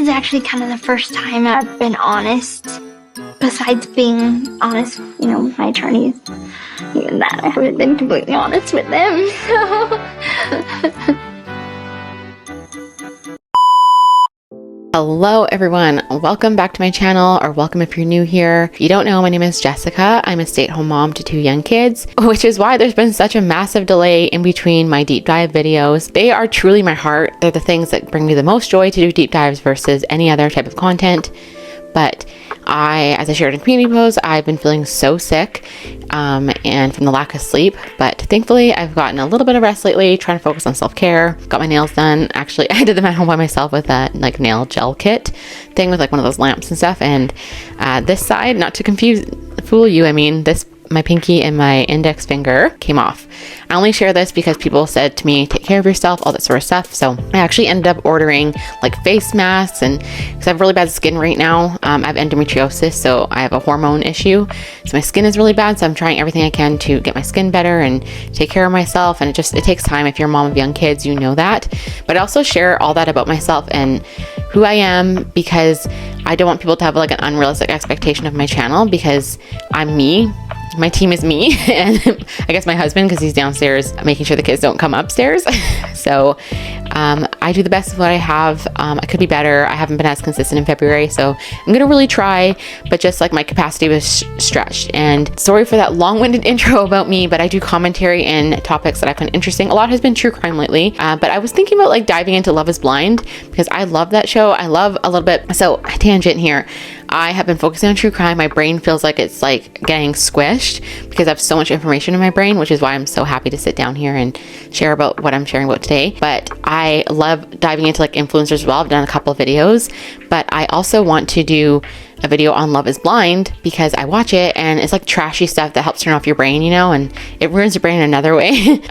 is actually kind of the first time I've been honest, besides being honest, you know, with my attorneys. Even that, I haven't been completely honest with them, so. Hello everyone, welcome back to my channel, or welcome if you're new here. If you don't know, my name is Jessica. I'm a stay-at-home mom to 2 young kids, which is why there's been such a massive delay in between my deep dive videos. They are truly my heart. They're the things that bring me the most joy to do deep dives versus any other type of content. But as I shared in community posts, I've been feeling so sick and from the lack of sleep. But thankfully, I've gotten a little bit of rest lately, trying to focus on self-care. Got my nails done. Actually, I did them at home by myself with a like nail gel kit thing with like one of those lamps and stuff. And this side, not to fool you, I mean, my pinky and my index finger came off. I only share this because people said to me, take care of yourself, all that sort of stuff. So I actually ended up ordering like face masks, and because I have really bad skin right now. I have endometriosis, so I have a hormone issue. So my skin is really bad. So I'm trying everything I can to get my skin better and take care of myself. And it takes time. If you're a mom of young kids, you know that. But I also share all that about myself and who I am, because I don't want people to have like an unrealistic expectation of my channel, because I'm me. My team is me, and I guess my husband, because he's downstairs making sure the kids don't come upstairs. So I do the best of what I have. I could be better. I haven't been as consistent in February, so I'm going to really try, but just like my capacity was stretched. And sorry for that long-winded intro about me, but I do commentary and topics that I find interesting. A lot has been true crime lately, but I was thinking about like diving into Love is Blind, because I love that show. I love a little bit. So tangent here. I have been focusing on true crime. My brain feels like it's like getting squished because I have so much information in my brain, which is why I'm so happy to sit down here and share about what I'm sharing about today. But I love diving into like influencers as well. I've done a couple of videos, but I also want to do a video on Love is Blind because I watch it and it's like trashy stuff that helps turn off your brain, you know, and it ruins your brain in another way.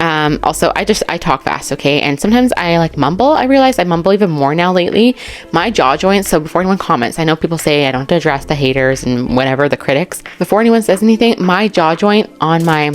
Also, I talk fast, okay? And sometimes I like mumble. I realize I mumble even more now lately. My jaw joints, so before anyone comments, I know people say I don't have to address the haters and whatever, the critics. Before anyone says anything, my jaw joint on my,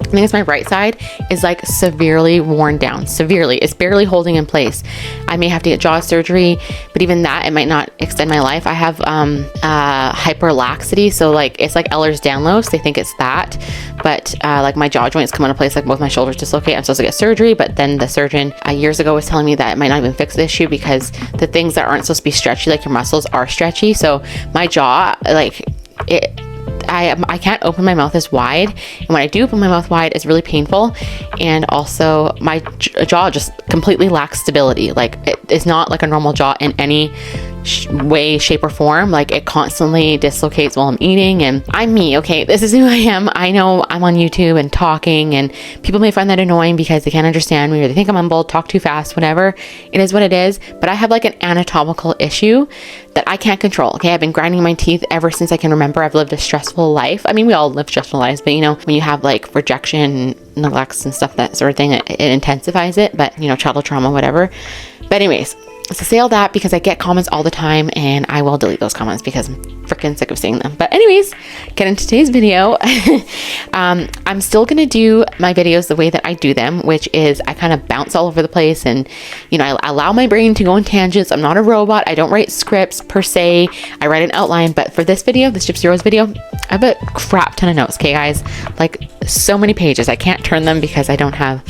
I think it's my right side, is like severely worn down. Severely. It's barely holding in place. I may have to get jaw surgery, but even that, it might not extend my life. I have hyperlaxity, so like it's like Ehlers-Danlos. They think it's that, but like my jaw joints come into place, like both my shoulders dislocate. I'm supposed to get surgery, but then the surgeon years ago was telling me that it might not even fix the issue because the things that aren't supposed to be stretchy, like your muscles, are stretchy. So my jaw, like it, I can't open my mouth as wide, and when I do open my mouth wide, it's really painful. And also my jaw just completely lacks stability. Like it's not like a normal jaw in any way, shape, or form. Like it constantly dislocates while I'm eating, and I'm me, okay? This is who I am. I know I'm on YouTube and talking, and people may find that annoying because they can't understand me or they think I'm mumbled, talk too fast, whatever. It is what it is. But I have like an anatomical issue that I can't control, okay? I've been grinding my teeth ever since I can remember. I've lived a stressful life. I mean, we all live stressful lives, but you know, when you have like rejection and neglects and stuff, that sort of thing, it intensifies it. But you know, childhood trauma, whatever. But anyways, so say all that because I get comments all the time, and I will delete those comments because I'm freaking sick of seeing them. But anyways, get into today's video. I'm still going to do my videos the way that I do them, which is I kind of bounce all over the place, and you know, I allow my brain to go on tangents. I'm not a robot. I don't write scripts per se. I write an outline, but for this video, this Gypsy Rose video, I have a crap ton of notes, okay guys? Like so many pages. I can't turn them because I don't have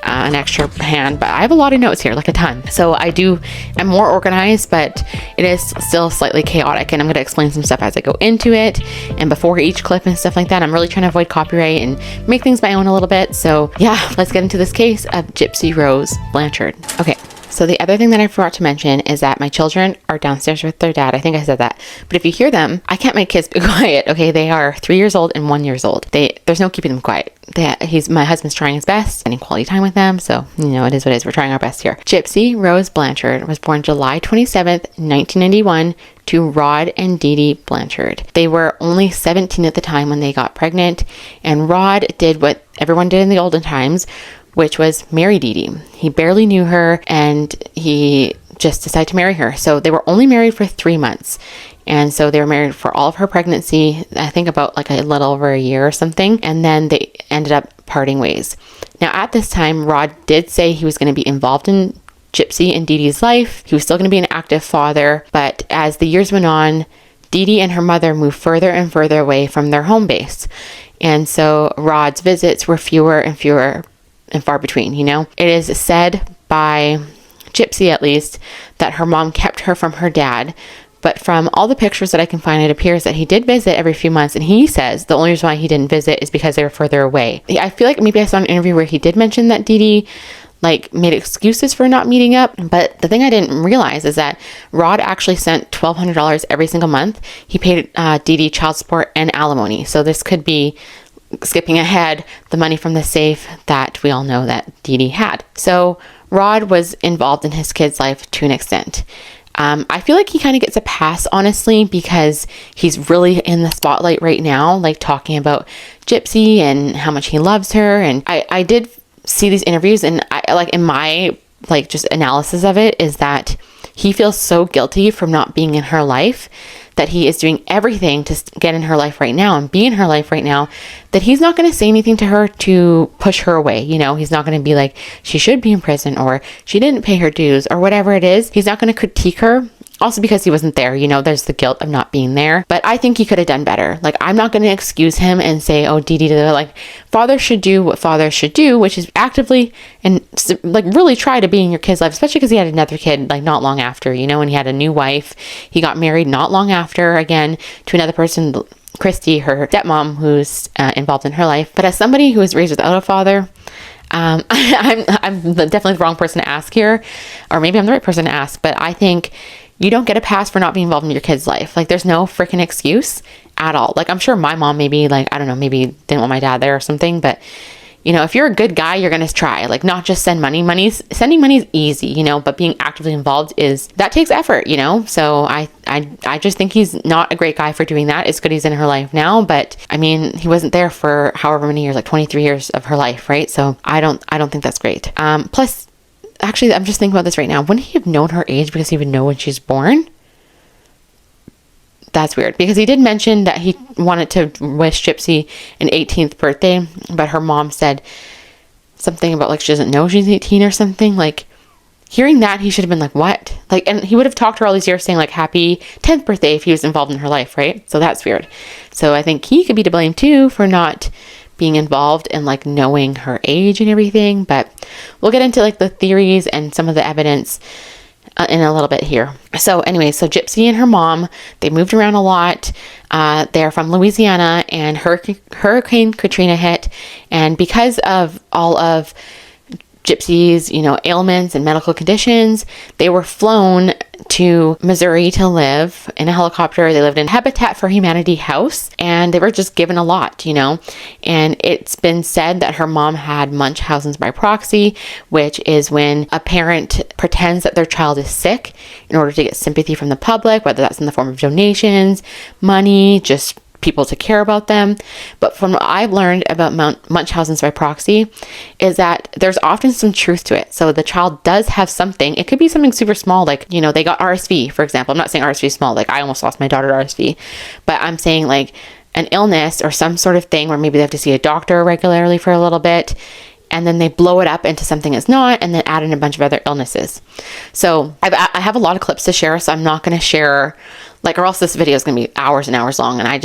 an extra hand, but I have a lot of notes here, like a ton. So I'm more organized, but it is still slightly chaotic, and I'm going to explain some stuff as I go into it and before each clip and stuff like that. I'm really trying to avoid copyright and make things my own a little bit. So yeah, let's get into this case of Gypsy Rose Blanchard. Okay. So the other thing that I forgot to mention is that my children are downstairs with their dad. I think I said that. But if you hear them, I can't make kids be quiet, okay? They are 3 years old and 1 year old. There's no keeping them quiet. My husband's trying his best, spending quality time with them. So, you know, it is what it is. We're trying our best here. Gypsy Rose Blanchard was born July 27th, 1991 to Rod and Dee Dee Blanchard. They were only 17 at the time when they got pregnant, and Rod did what everyone did in the olden times, which was marry Dee Dee. He barely knew her, and he just decided to marry her. So they were only married for 3 months. And so they were married for all of her pregnancy, I think about like a little over a year or something. And then they ended up parting ways. Now at this time, Rod did say he was going to be involved in Gypsy in Dee Dee's life. He was still going to be an active father, but as the years went on, Dee Dee and her mother moved further and further away from their home base. And so Rod's visits were fewer and fewer and far between, you know? It is said by Gypsy, at least, that her mom kept her from her dad. But from all the pictures that I can find, it appears that he did visit every few months. And he says the only reason why he didn't visit is because they were further away. I feel like maybe I saw an interview where he did mention that Dee Dee made excuses for not meeting up. But the thing I didn't realize is that Rod actually sent $1,200 every single month. He paid Dee Dee child support and alimony. So this could be, skipping ahead, the money from the safe that we all know that Dee Dee had. So Rod was involved in his kid's life to an extent. I feel like he kind of gets a pass, honestly, because he's really in the spotlight right now, like talking about Gypsy and how much he loves her. And I did see these interviews, and in my just analysis of it is that he feels so guilty from not being in her life, that he is doing everything to get in her life right now and be in her life right now, that he's not going to say anything to her to push her away. You know, he's not going to be like, she should be in prison, or she didn't pay her dues, or whatever it is. He's not going to critique her. Also because he wasn't there, you know, there's the guilt of not being there. But I think he could have done better. Like, I'm not going to excuse him and say, oh, Dee Dee, fathers should do what fathers should do, which is actively and really try to be in your kid's life, especially because he had another kid not long after, you know, and he had a new wife. He got married not long after, again, to another person, Christy, her stepmom, who's involved in her life. But as somebody who was raised without a father, I'm definitely the wrong person to ask here, or maybe I'm the right person to ask, but I think you don't get a pass for not being involved in your kid's life. There's no freaking excuse at all. I'm sure my mom maybe, I don't know, maybe didn't want my dad there or something, but you know, if you're a good guy, you're going to try, not just send money. Sending money is easy, you know, but being actively involved that takes effort, you know? So I just think he's not a great guy for doing that. It's good he's in her life now, but I mean, he wasn't there for however many years, 23 years of her life, right? So I don't think that's great. Plus, actually, I'm just thinking about this right now. Wouldn't he have known her age because he would know when she's born? That's weird, because he did mention that he wanted to wish Gypsy an 18th birthday, but her mom said something about she doesn't know she's 18 or something. Hearing that, he should have been like, what? And he would have talked to her all these years saying happy 10th birthday if he was involved in her life, right? So that's weird. So I think he could be to blame too for not being involved and knowing her age and everything. But we'll get into the theories and some of the evidence in a little bit here. So anyway, so Gypsy and her mom, they moved around a lot. They're from Louisiana, and Hurricane Katrina hit. And because of all of Gypsy's, ailments and medical conditions, they were flown to Missouri to live in a helicopter. They lived in Habitat for Humanity house, and they were just given a lot, and it's been said that her mom had Munchausen's by proxy, which is when a parent pretends that their child is sick in order to get sympathy from the public, whether that's in the form of donations, money, just people to care about them. But from what I've learned about Munchausen's by proxy is that there's often some truth to it. So the child does have something. It could be something super small, they got RSV, for example. I'm not saying RSV is small, I almost lost my daughter to RSV, but I'm saying an illness or some sort of thing where maybe they have to see a doctor regularly for a little bit, and then they blow it up into something it's not, and then add in a bunch of other illnesses. So I have a lot of clips to share, so I'm not going to share, or else this video is going to be hours and hours long, and I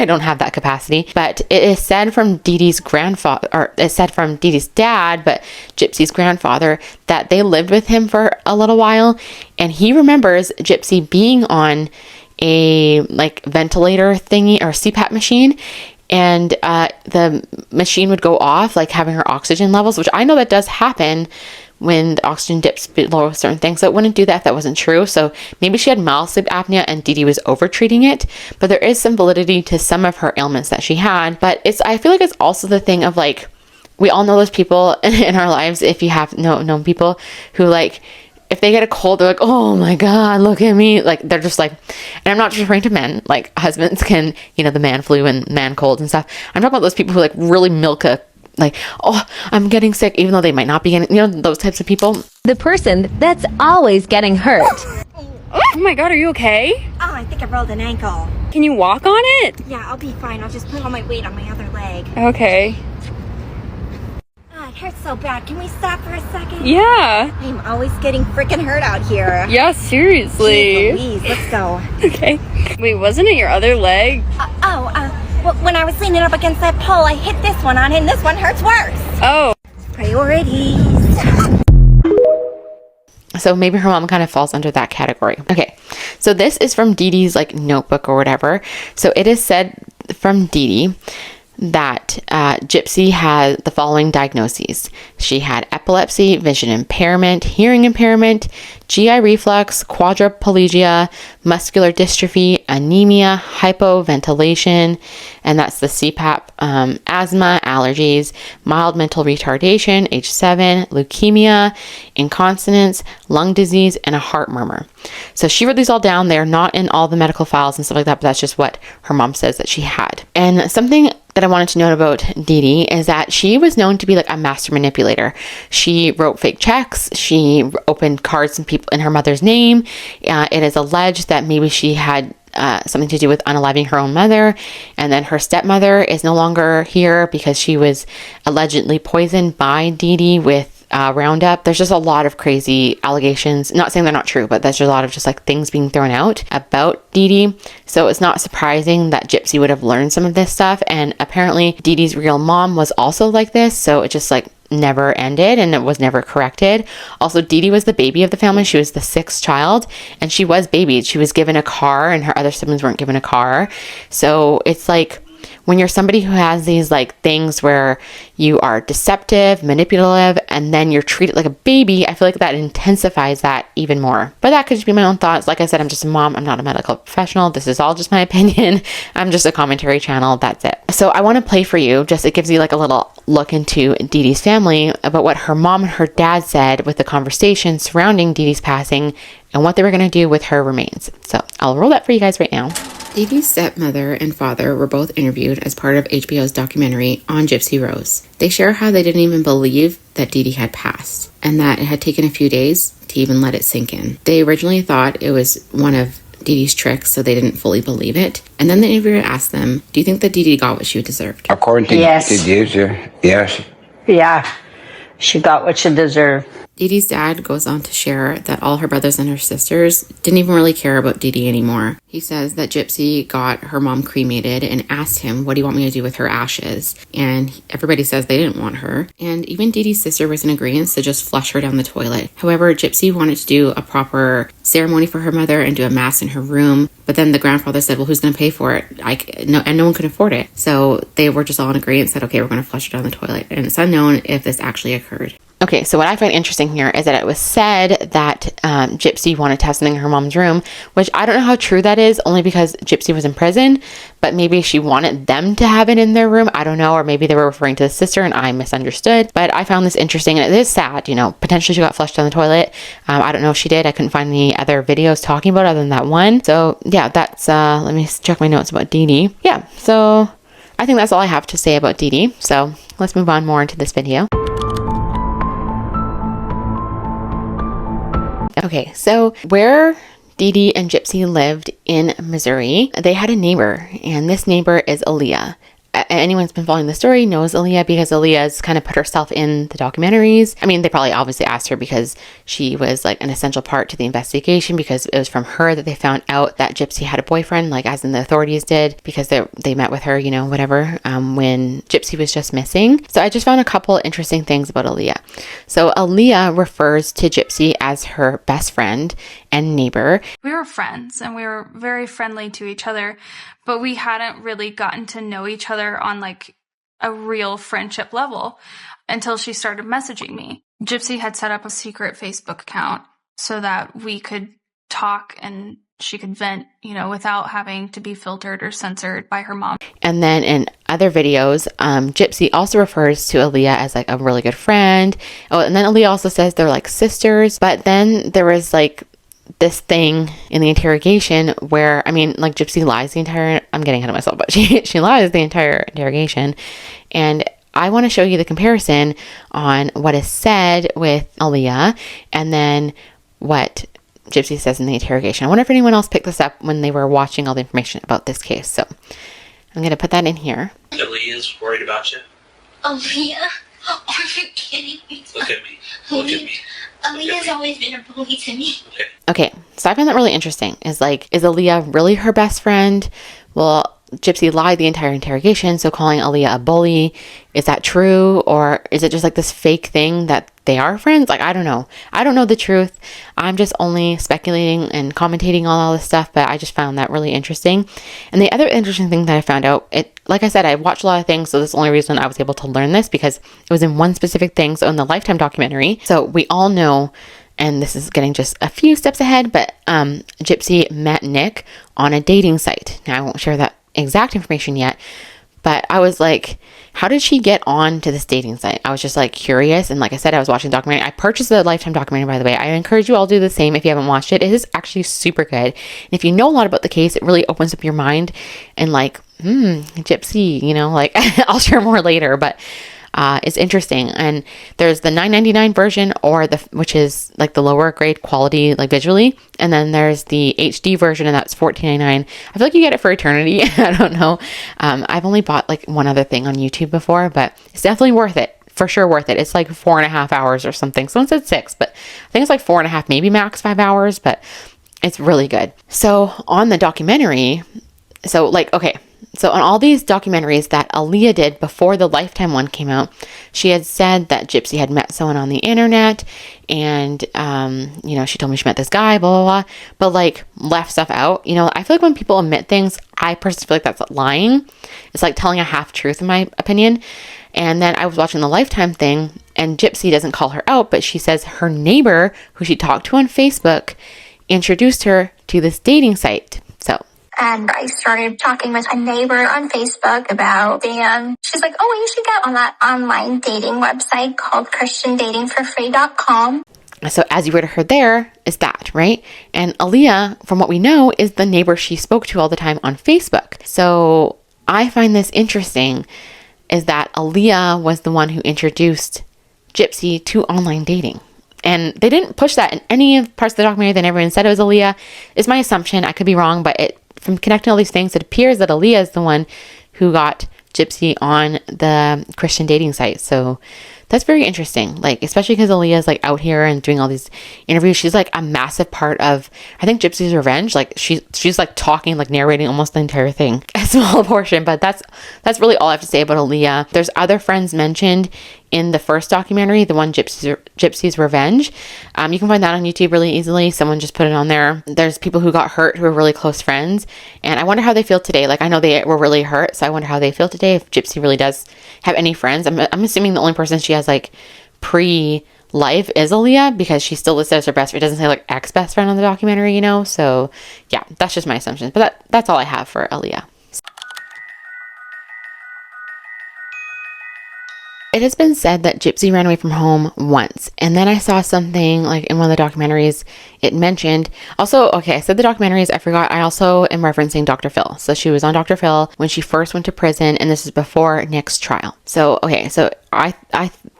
don't have that capacity. But it is said from Dee Dee's grandfather, or it's said from Dee Dee's dad, but Gypsy's grandfather, that they lived with him for a little while, and he remembers Gypsy being on a ventilator thingy or CPAP machine, and the machine would go off, having her oxygen levels, which I know that does happen when the oxygen dips below certain things. So it wouldn't do that if that wasn't true. So maybe she had mild sleep apnea and Dee Dee was over treating it, but there is some validity to some of her ailments that she had. But I feel like it's also the thing of we all know those people in our lives, if you have known people who if they get a cold, they're oh my God, look at me. They're just and I'm not just referring to men, husbands can, the man flu and man cold and stuff. I'm talking about those people who really milk a, oh, I'm getting sick, even though they might not be getting, those types of people. The person that's always getting hurt. Oh my God, are you okay? Oh, I think I rolled an ankle. Can you walk on it? Yeah, I'll be fine. I'll just put all my weight on my other leg. Okay. I hurts so bad. Can we stop for a second? Yeah. I'm always getting freaking hurt out here. Yeah, seriously. Jeez Louise, let's go. Okay. Wait, wasn't it your other leg? Well, when I was leaning up against that pole, I hit this one on it, and this one hurts worse. Oh. Priorities. So maybe her mom kind of falls under that category. Okay, so this is from Dee Dee's like notebook or whatever. So it is said from Dee Dee that Gypsy had the following diagnoses. She had epilepsy, vision impairment, hearing impairment, GI reflux, quadriplegia, muscular dystrophy, anemia, hypoventilation, and that's the CPAP, asthma, allergies, mild mental retardation, age 7, leukemia, incontinence, lung disease, and a heart murmur. So she wrote these all down. They're not in all the medical files and stuff like that, but that's just what her mom says that she had. And something that I wanted to note about Dee Dee is that she was known to be like a master manipulator. She wrote fake checks. She opened cards in her mother's name. It is alleged that maybe she had something to do with unaliving her own mother, and then her stepmother is no longer here because she was allegedly poisoned by Dee Dee with Roundup. There's just a lot of crazy allegations. Not saying they're not true, but there's a lot of just like things being thrown out about Dee Dee. So it's not surprising that Gypsy would have learned some of this stuff. And apparently Dee Dee's real mom was also like this. So it just like never ended and it was never corrected. Also, Dee Dee was the baby of the family. She was the 6th child and she was babied. She was given a car and her other siblings weren't given a car. So it's like, when you're somebody who has these like things where you are deceptive, manipulative, and then you're treated like a baby, I feel like that intensifies that even more. But that could just be my own thoughts. Like I said, I'm just a mom. I'm not a medical professional. This is all just my opinion. I'm just a commentary channel. That's it. So I want to play for you. It gives you like a little look into Dee Dee's family about what her mom and her dad said with the conversation surrounding Dee Dee's passing and what they were going to do with her remains. So I'll roll that for you guys right now. Dee Dee's stepmother and father were both interviewed as part of HBO's documentary on Gypsy Rose. They share how they didn't even believe that Dee Dee had passed, and that it had taken a few days to even let it sink in. They originally thought it was one of Dee Dee's tricks, so they didn't fully believe it. And then the interviewer asked them, do you think that Dee Dee got what she deserved? According to Gypsy, yes. Yeah, she got what she deserved. Dee Dee's dad goes on to share that all her brothers and her sisters didn't even really care about Dee Dee anymore. He says that Gypsy got her mom cremated and asked him, what do you want me to do with her ashes? And everybody says they didn't want her. And even Dee Dee's sister was in agreement to just flush her down the toilet. However, Gypsy wanted to do a proper ceremony for her mother and do a mass in her room. But then the grandfather said, well, who's going to pay for it? And no one could afford it. So they were just all in agreement and said, okay, we're going to flush her down the toilet. And it's unknown if this actually occurred. Okay, so what I find interesting here is that it was said that Gypsy wanted to have something in her mom's room, which I don't know how true that is, only because Gypsy was in prison, but maybe she wanted them to have it in their room. I don't know, or maybe they were referring to the sister and I misunderstood, but I found this interesting and it is sad, potentially she got flushed down the toilet. I don't know if she did. I couldn't find any other videos talking about it other than that one. So yeah, that's, let me check my notes about Dee Dee. Yeah, so I think that's all I have to say about Dee Dee. So let's move on more into this video. Okay, so where Dee Dee and Gypsy lived in Missouri, they had a neighbor, and this neighbor is Aleah. Anyone who's been following the story knows Aleah because Aleah's kind of put herself in the documentaries. I mean, they probably obviously asked her because she was like an essential part to the investigation, because it was from her that they found out that Gypsy had a boyfriend, like as in the authorities did, because they met with her, whatever, when Gypsy was just missing. So I just found a couple interesting things about Aleah. So Aleah refers to Gypsy as her best friend and neighbor. We were friends and we were very friendly to each other, but we hadn't really gotten to know each other on like a real friendship level until she started messaging me. Gypsy had set up a secret Facebook account so that we could talk and she could vent, without having to be filtered or censored by her mom. And then in other videos, Gypsy also refers to Aleah as like a really good friend. Oh, and then Aleah also says they're like sisters. But then there was like this thing in the interrogation where, Gypsy lies the entire, I'm getting ahead of myself, but she lies the entire interrogation. And I want to show you the comparison on what is said with Aleah and then what Gypsy says in the interrogation. I wonder if anyone else picked this up when they were watching all the information about this case. So I'm going to put that in here. Aleah's worried about you. Aleah? Are you kidding me? Look at me. Look at me. Aleah's always been a bully to me. Okay, so I find that really interesting. Is Aleah really her best friend? Well, Gypsy lied the entire interrogation, so calling Aleah a bully, is that true? Or is it just like this fake thing that they are friends? Like, I don't know. I don't know the truth. I'm just only speculating and commentating on all this stuff, but I just found that really interesting. And the other interesting thing that I found out, like I said, I watched a lot of things, so this is the only reason I was able to learn this, because it was in one specific thing, so in the Lifetime documentary. So we all know, and this is getting just a few steps ahead, but Gypsy met Nick on a dating site. Now, I won't share that exact information yet, but I was like, how did she get on to this dating site? I was just like curious, and like I said, I was watching the documentary. I purchased the Lifetime documentary, by the way. I encourage you all to do the same if you haven't watched it. It is actually super good, and if you know a lot about the case, it really opens up your mind, and like, Gypsy, you know, like I'll share more later, but it's interesting. And there's the $9.99 version, which is like the lower grade quality, like visually, and then there's the HD version, and that's $14.99. I feel like you get it for eternity. I don't know. I've only bought like one other thing on YouTube before, but it's definitely worth it. For sure worth it. It's like 4.5 hours or something. Someone said 6, but I think it's like 4.5, maybe max 5 hours, but it's really good. So on the documentary, so on all these documentaries that Aleah did before the Lifetime one came out, she had said that Gypsy had met someone on the internet, and, she told me she met this guy, blah, blah, blah, but like left stuff out. You know, I feel like when people omit things, I personally feel like that's lying. It's like telling a half truth, in my opinion. And then I was watching the Lifetime thing, and Gypsy doesn't call her out, but she says her neighbor, who she talked to on Facebook, introduced her to this dating site. So And I started talking with a neighbor on Facebook about Dan. She's like, oh, you should get on that online dating website called ChristianDatingForFree.com. So as you would have heard there, is that, right? And Aleah, from what we know, is the neighbor she spoke to all the time on Facebook. So I find this interesting, is that Aleah was the one who introduced Gypsy to online dating. And they didn't push that in any of parts of the documentary. They never even said it was Aleah. It's my assumption. I could be wrong, but from connecting all these things, it appears that Aleah is the one who got Gypsy on the Christian dating site. So that's very interesting, like, especially because Aleah is like out here and doing all these interviews. She's like a massive part of, I think, Gypsy's Revenge. Like she's like talking, like narrating almost the entire thing, a small portion, but that's really all I have to say about Aleah. There's other friends mentioned in the first documentary, the one Gypsy's Revenge. You can find that on YouTube really easily. Someone just put it on there. There's people who got hurt who are really close friends, and I wonder how they feel today. Like, I know they were really hurt, so I wonder how they feel today, if Gypsy really does have any friends. I'm assuming the only person she has like pre-life is Aleah, because she's still listed as her best friend. It doesn't say like ex-best friend on the documentary, you know? So yeah, that's just my assumption. But that's all I have for Aleah. It has been said that Gypsy ran away from home once, and then I saw something like in one of the documentaries it mentioned. Also, okay, I said the documentaries, I forgot, I also am referencing Dr. Phil. So she was on Dr. Phil when she first went to prison, and this is before Nick's trial. So, okay, so I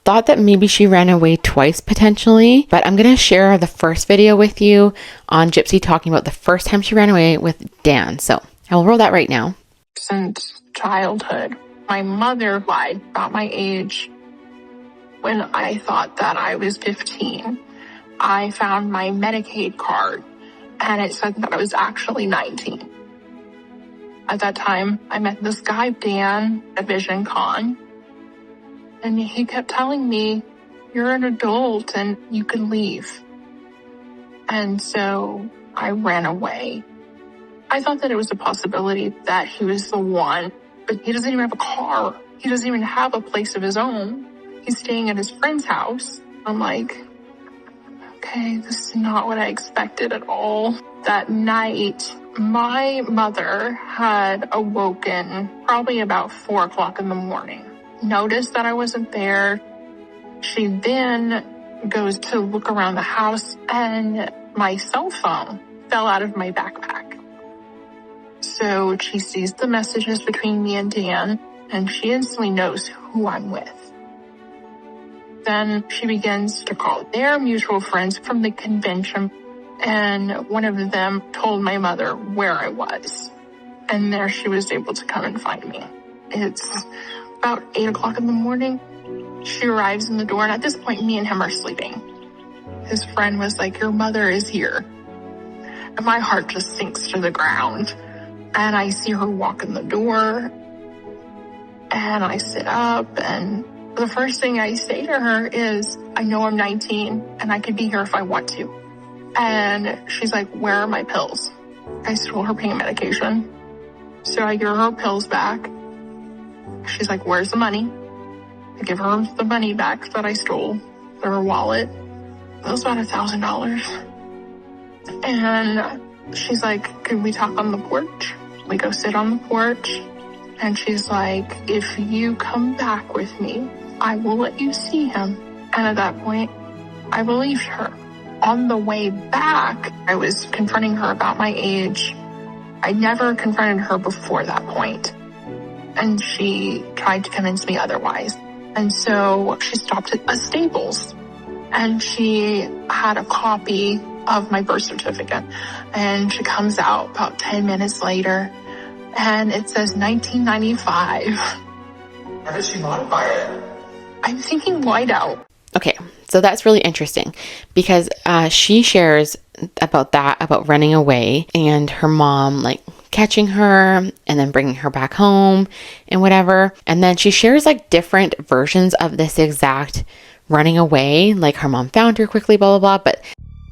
thought that maybe she ran away twice potentially, but I'm going to share the first video with you on Gypsy talking about the first time she ran away with Dan. So I will roll that right now. Since childhood, my mother lied about my age. When I thought that I was 15, I found my Medicaid card, and it said that I was actually 19. At that time, I met this guy, Dan, at Vision Con, and he kept telling me, you're an adult and you can leave. And so I ran away. I thought that it was a possibility that he was the one, but he doesn't even have a car. He doesn't even have a place of his own. He's staying at his friend's house. I'm like, okay, this is not what I expected at all. That night, my mother had awoken probably about 4 o'clock in the morning. Noticed that I wasn't there. She then goes to look around the house, and my cell phone fell out of my backpack. So she sees the messages between me and Dan, and she instantly knows who I'm with. Then she begins to call their mutual friends from the convention, and one of them told my mother where I was. And there she was able to come and find me. It's about 8 o'clock in the morning. She arrives in the door, and at this point, me and him are sleeping. His friend was like, your mother is here. And my heart just sinks to the ground. And I see her walk in the door, and I sit up, and the first thing I say to her is, I know I'm 19 and I could be here if I want to. And she's like, where are my pills? I stole her pain medication. So I give her her pills back. She's like, where's the money? I give her the money back that I stole, her wallet. It was about $1,000. And she's like, could we talk on the porch? We go sit on the porch. And she's like, if you come back with me, I will let you see him. And at that point, I believed her. On the way back, I was confronting her about my age. I never confronted her before that point. And she tried to convince me otherwise. And so she stopped at a Staples. And she had a copy of my birth certificate. And she comes out about 10 minutes later, and it says 1995. How did she modify it? I'm thinking whiteout. Okay, so that's really interesting because she shares about that, about running away and her mom like catching her and then bringing her back home and whatever. And then she shares like different versions of this exact running away, like her mom found her quickly, blah, blah, blah. But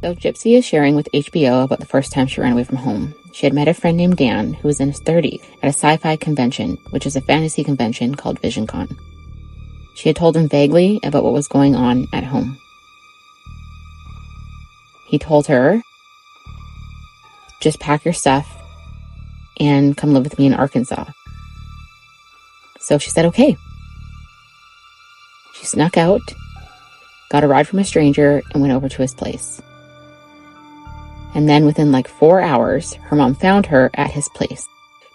so Gypsy is sharing with HBO about the first time she ran away from home. She had met a friend named Dan who was in his 30s at a sci-fi convention, which is a fantasy convention called VisionCon. She had told him vaguely about what was going on at home. He told her, just pack your stuff and come live with me in Arkansas. So she said, okay. She snuck out, got a ride from a stranger, and went over to his place. And then within like 4 hours, her mom found her at his place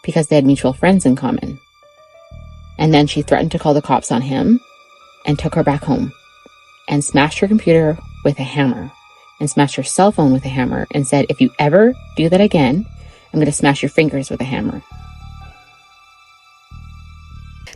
because they had mutual friends in common. And then she threatened to call the cops on him and took her back home and smashed her computer with a hammer and smashed her cell phone with a hammer and said, if you ever do that again, I'm going to smash your fingers with a hammer.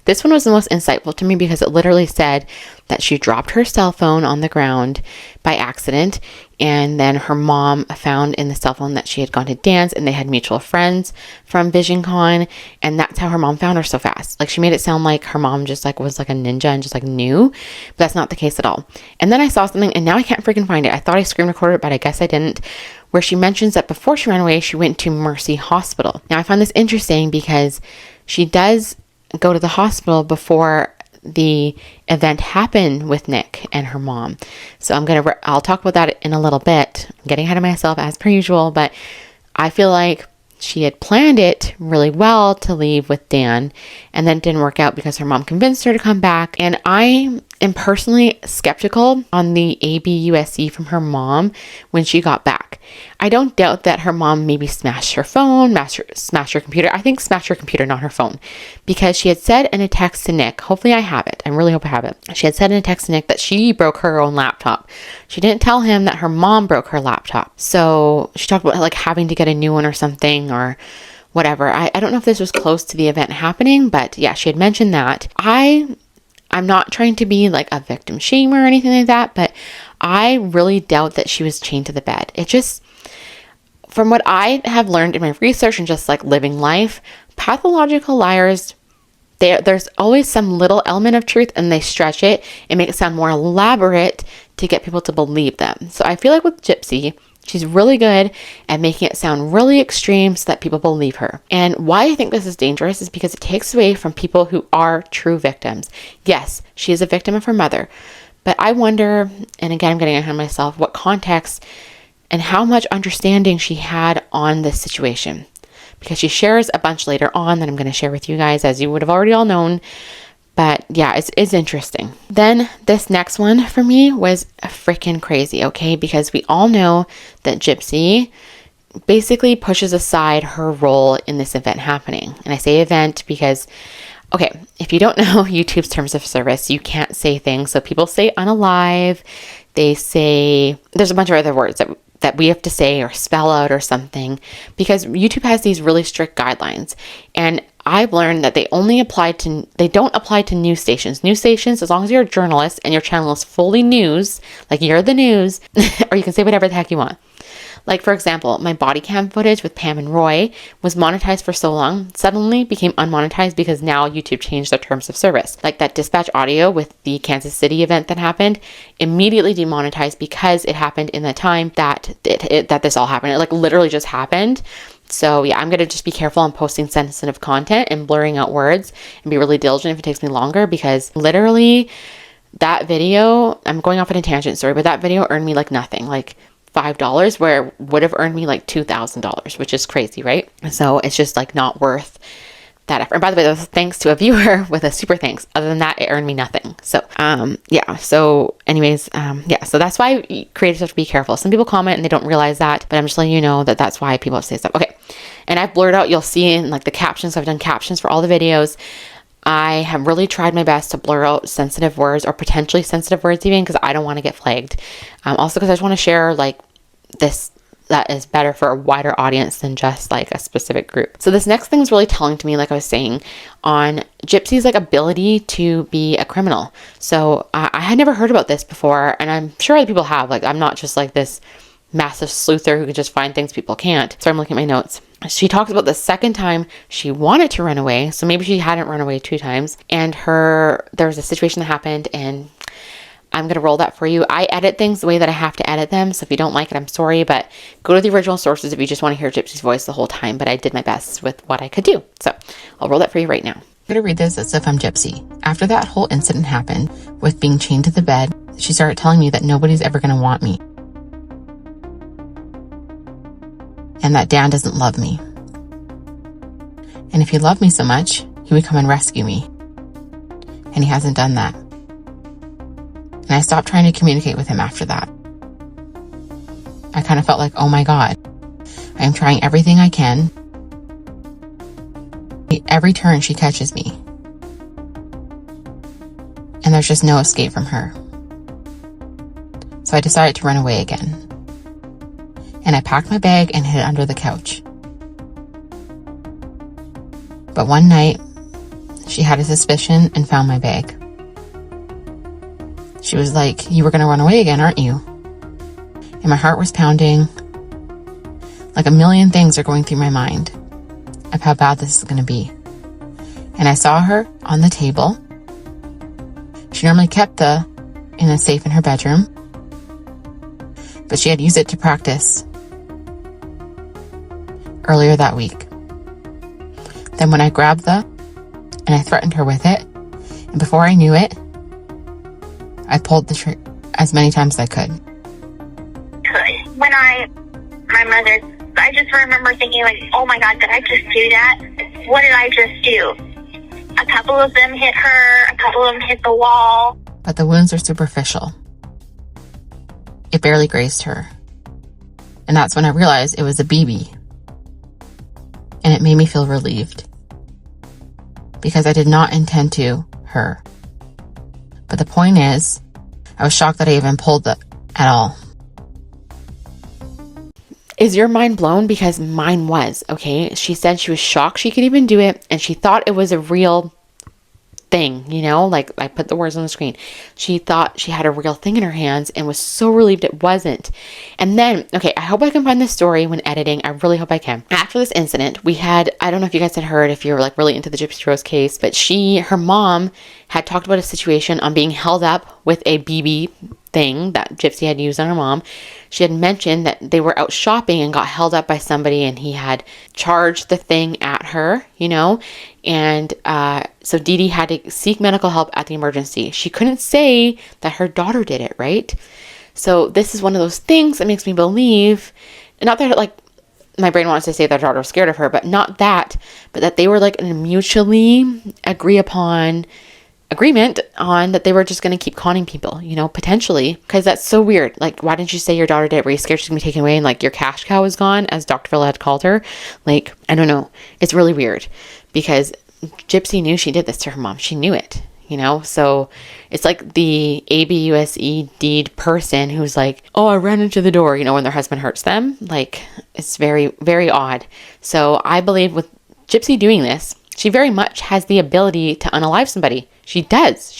This one was the most insightful to me because it literally said that she dropped her cell phone on the ground by accident, and then her mom found in the cell phone that she had gone to dance and they had mutual friends from VisionCon, and that's how her mom found her so fast. Like, she made it sound like her mom just like was like a ninja and just like knew, but that's not the case at all. And then I saw something, and now I can't freaking find it. I thought I screen recorded it, but I guess I didn't, where she mentions that before she ran away, she went to Mercy Hospital. Now I find this interesting because she does go to the hospital before the event happened with Nick and her mom. So I'll talk about that in a little bit. I'm getting ahead of myself as per usual, but I feel like she had planned it really well to leave with Dan, and then it didn't work out because her mom convinced her to come back. And I am personally skeptical on the ABUSC from her when she got back. I don't doubt that her mom maybe smashed her phone, smashed her computer. I think smashed her computer, not her phone, because she had said in a text to Nick, hopefully I have it, I really hope I have it. She had said in a text to Nick that she broke her own laptop. She didn't tell him that her mom broke her laptop. So she talked about like having to get a new one or something or whatever. I don't know if this was close to the event happening, but yeah, she had mentioned that. I'm not trying to be like a victim shamer or anything like that, but I really doubt that she was chained to the bed. It just, from what I have learned in my research and just like living life, pathological liars, there's always some little element of truth, and they stretch it and make it sound more elaborate to get people to believe them. So I feel like with Gypsy, she's really good at making it sound really extreme so that people believe her. And why I think this is dangerous is because it takes away from people who are true victims. Yes, she is a victim of her mother, but I wonder, and again, I'm getting ahead of myself, what context and how much understanding she had on this situation. Because she shares a bunch later on that I'm going to share with you guys, as you would have already all known. But yeah, it's interesting. Then this next one for me was freaking crazy, okay? Because we all know that Gypsy basically pushes aside her role in this event happening. And I say event because, okay, if you don't know YouTube's terms of service, you can't say things. So people say unalive. They say, there's a bunch of other words that that we have to say or spell out or something, because YouTube has these really strict guidelines. And I've learned that they don't apply to news stations. News stations, as long as you're a journalist and your channel is fully news, like you're the news, or you can say whatever the heck you want. Like, for example, my body cam footage with Pam and Roy was monetized for so long, suddenly became unmonetized because now YouTube changed their terms of service. Like that dispatch audio with the Kansas City event that happened, immediately demonetized because it happened in the time that that this all happened. It like literally just happened. So yeah, I'm going to just be careful on posting sensitive content and blurring out words and be really diligent if it takes me longer, because literally that video, I'm going off on a tangent, sorry, but that video earned me like nothing, like $5, where it would have earned me like $2,000, which is crazy, right? So it's just like not worth that effort. And by the way, that was thanks to a viewer with a super thanks. Other than that, it earned me nothing. So, yeah. So anyways, yeah. So that's why creators have to be careful. Some people comment and they don't realize that, but I'm just letting you know that that's why people say stuff. Okay. And I've blurred out, you'll see in like the captions, I've done captions for all the videos. I have really tried my best to blur out sensitive words or potentially sensitive words even, because I don't want to get flagged. Also because I just want to share like this that is better for a wider audience than just like a specific group. So this next thing is really telling to me, like I was saying, on Gypsy's like ability to be a criminal. So I had never heard about this before, and I'm sure other people have. Like, I'm not just like this massive sleuther who can just find things people can't. So I'm looking at my notes. She talks about the second time she wanted to run away. So maybe she hadn't run away 2 times, and there was a situation that happened, and I'm going to roll that for you. I edit things the way that I have to edit them. So if you don't like it, I'm sorry, but go to the original sources if you just want to hear Gypsy's voice the whole time. But I did my best with what I could do. So I'll roll that for you right now. I'm going to read this as if I'm Gypsy. After that whole incident happened with being chained to the bed, she started telling me that nobody's ever going to want me, and that Dan doesn't love me. And if he loved me so much, he would come and rescue me. And he hasn't done that. And I stopped trying to communicate with him after that. I kind of felt like, oh my God, I am trying everything I can. Every turn she catches me. And there's just no escape from her. So I decided to run away again. And I packed my bag and hid it under the couch. But one night, she had a suspicion and found my bag. She was like, you were going to run away again, aren't you? And my heart was pounding. Like a million things are going through my mind of how bad this is going to be. And I saw her on the table. She normally kept in a safe in her bedroom, but she had used it to practice earlier that week. Then when I grabbed and I threatened her with it, and before I knew it, I pulled the trigger as many times as I could. When I just remember thinking like, oh my God, did I just do that? What did I just do? A couple of them hit her, a couple of them hit the wall. But the wounds are superficial. It barely grazed her. And that's when I realized it was a BB. And it made me feel relieved. Because I did not intend to her. But the point is, I was shocked that I even pulled it at all. Is your mind blown? Because mine was, okay? She said she was shocked she could even do it, and she thought it was a real thing, you know? Like, I put the words on the screen. She thought she had a real thing in her hands and was so relieved it wasn't. And then, okay, I hope I can find this story when editing. I really hope I can. After this incident, we had, I don't know if you guys had heard, if you're like really into the Gypsy Rose case, but her mom had talked about a situation on being held up with a BB thing that Gypsy had used on her mom. She had mentioned that they were out shopping and got held up by somebody, and he had charged the thing at her, you know, and so Dee Dee had to seek medical help at the emergency. She couldn't say that her daughter did it, right? So this is one of those things that makes me believe, and not that like my brain wants to say their daughter was scared of her, but not that, but that they were like in a mutually agreement on that they were just going to keep conning people, you know, potentially, because that's so weird. Like, why didn't you say your daughter did it? Were you scared she's going to be taken away and like your cash cow is gone, as Dr. Villa had called her? Like, I don't know. It's really weird because Gypsy knew she did this to her mom. She knew it, you know? So it's like the ABUSE deed person who's like, oh, I ran into the door, you know, when their husband hurts them. Like, it's very, very odd. So I believe with Gypsy doing this, she very much has the ability to unalive somebody. She does.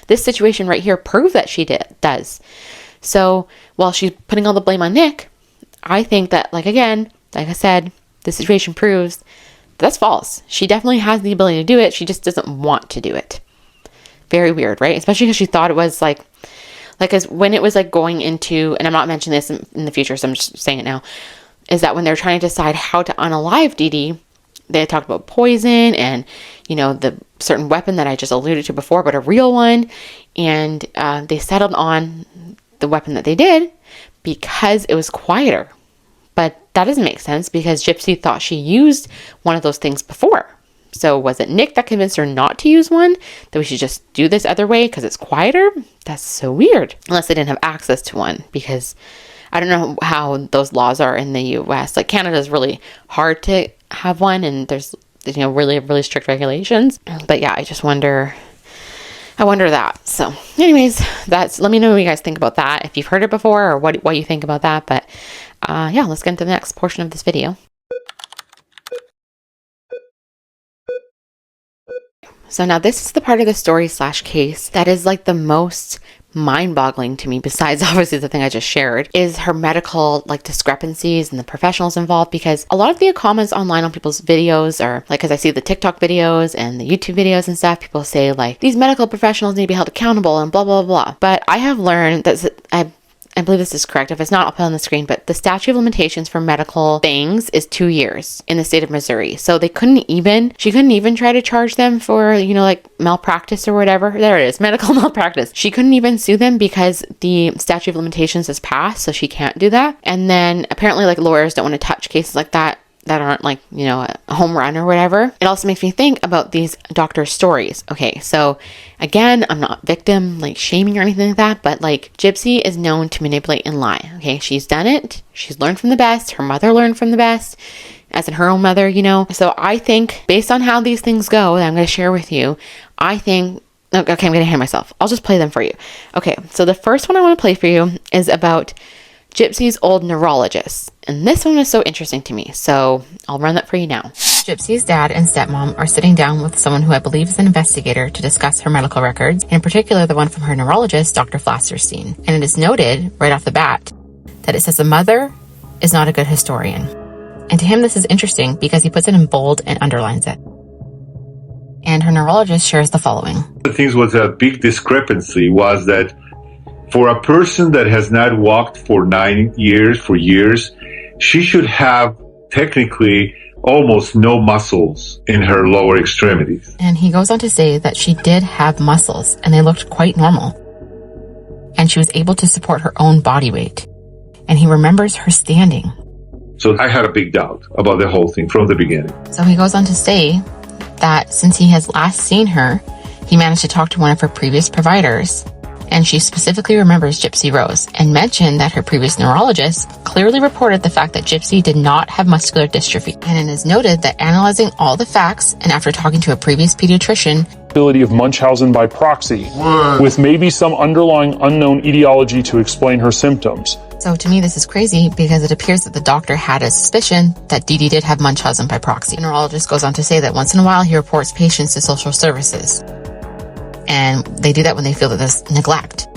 This situation right here proves that she does. So while she's putting all the blame on Nick, I think that, like I said, this situation proves that's false. She definitely has the ability to do it. She just doesn't want to do it. Very weird, right? Especially because she thought it was like as when it was like going into, and I'm not mentioning this in the future, so I'm just saying it now, is that when they're trying to decide how to unalive Dee Dee, they talked about poison and, you know, the certain weapon that I just alluded to before, but a real one. And they settled on the weapon that they did because it was quieter. But that doesn't make sense because Gypsy thought she used one of those things before. So was it Nick that convinced her not to use one? That we should just do this other way because it's quieter? That's so weird. Unless they didn't have access to one, because I don't know how those laws are in the US. Like, Canada is really hard to have one, and there's, you know, really, really strict regulations. But yeah, I wonder that. So anyways, let me know what you guys think about that. If you've heard it before or what you think about that. But yeah, let's get into the next portion of this video. So now this is the part of the story / case that is like the most mind-boggling to me, besides obviously the thing I just shared, is her medical like discrepancies and the professionals involved. Because a lot of the comments online on people's videos are like, because I see the TikTok videos and the YouTube videos and stuff, people say like, these medical professionals need to be held accountable and blah, blah, blah. But I have learned that I believe this is correct. If it's not, I'll put it on the screen. But the statute of limitations for medical things is 2 years in the state of Missouri. So she couldn't even try to charge them for, you know, like malpractice or whatever. There it is, medical malpractice. She couldn't even sue them because the statute of limitations is passed. So she can't do that. And then apparently like lawyers don't want to touch cases like that aren't like, you know, a home run or whatever. It also makes me think about these doctors' stories. Okay, so again, I'm not victim like shaming or anything like that, but like Gypsy is known to manipulate and lie. Okay, she's done it. She's learned from the best. Her mother learned from the best, as in her own mother, you know. So I think based on how these things go that I'm going to share with you, I think, okay, I'm going to hand myself. I'll just play them for you. Okay, so the first one I want to play for you is about Gypsy's old neurologist. And this one is so interesting to me, so I'll run that for you now. Gypsy's dad and stepmom are sitting down with someone who I believe is an investigator to discuss her medical records, and in particular the one from her neurologist, Dr. Flasterstein. And it is noted right off the bat that it says the mother is not a good historian. And to him this is interesting because he puts it in bold and underlines it. And her neurologist shares the following. The things was a big discrepancy was that for a person that has not walked for 9 years, for years, she should have technically almost no muscles in her lower extremities. And he goes on to say that she did have muscles and they looked quite normal. And she was able to support her own body weight. And he remembers her standing. So I had a big doubt about the whole thing from the beginning. So he goes on to say that since he has last seen her, he managed to talk to one of her previous providers. And she specifically remembers Gypsy Rose and mentioned that her previous neurologist clearly reported the fact that Gypsy did not have muscular dystrophy. And it is noted that analyzing all the facts and after talking to a previous pediatrician, ability of Munchausen by proxy, with maybe some underlying unknown etiology to explain her symptoms. So to me, this is crazy because it appears that the doctor had a suspicion that Dee Dee did have Munchausen by proxy. The neurologist goes on to say that once in a while he reports patients to social services. And they do that when they feel that there's neglect.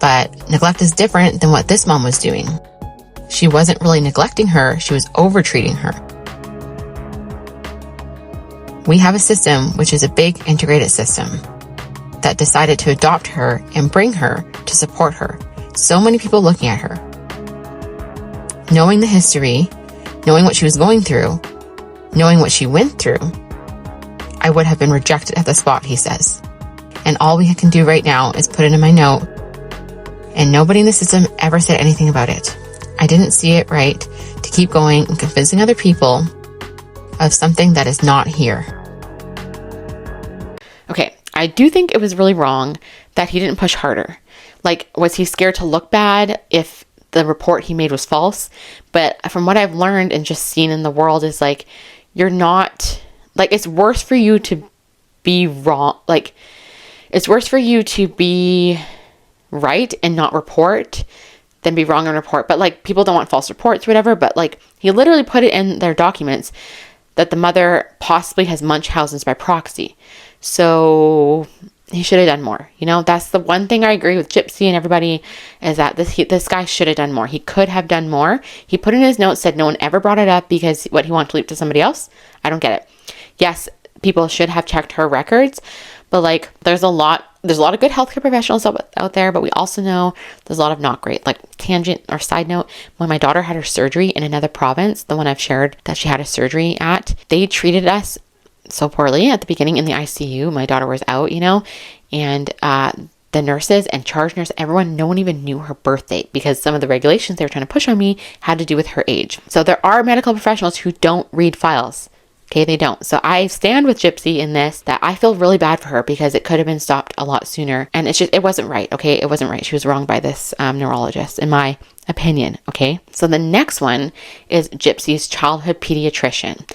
But neglect is different than what this mom was doing. She wasn't really neglecting her, she was over-treating her. We have a system, which is a big integrated system, that decided to adopt her and bring her to support her. So many people looking at her. Knowing the history, knowing what she was going through, knowing what she went through, I would have been rejected at the spot, he says. And all we can do right now is put it in my note. And nobody in the system ever said anything about it. I didn't see it right to keep going and convincing other people of something that is not here. Okay, I do think it was really wrong that he didn't push harder. Like, was he scared to look bad if the report he made was false? But from what I've learned and just seen in the world is like, you're not, like, it's worse for you to be wrong. Like, it's worse for you to be right and not report than be wrong and report. But like, people don't want false reports or whatever. But like, he literally put it in their documents that the mother possibly has Munchausen's by proxy. So he should have done more. You know, that's the one thing I agree with Gypsy and everybody, is that this guy should have done more. He could have done more. He put in his notes, said no one ever brought it up because what, he wanted to leave to somebody else? I don't get it. Yes, people should have checked her records, but like, there's a lot of good healthcare professionals out there, but we also know there's a lot of not great. Like, tangent or side note, when my daughter had her surgery in another province, the one I've shared that she had a surgery at, they treated us so poorly at the beginning in the ICU. My daughter was out, you know, and the nurses and charge nurse, everyone, no one even knew her birth date because some of the regulations they were trying to push on me had to do with her age. So there are medical professionals who don't read files. Okay, they don't. So I stand with Gypsy in this, that I feel really bad for her because it could have been stopped a lot sooner. And it's just, it wasn't right. Okay, it wasn't right. She was wronged by this neurologist, in my opinion. Okay, so the next one is Gypsy's childhood pediatrician.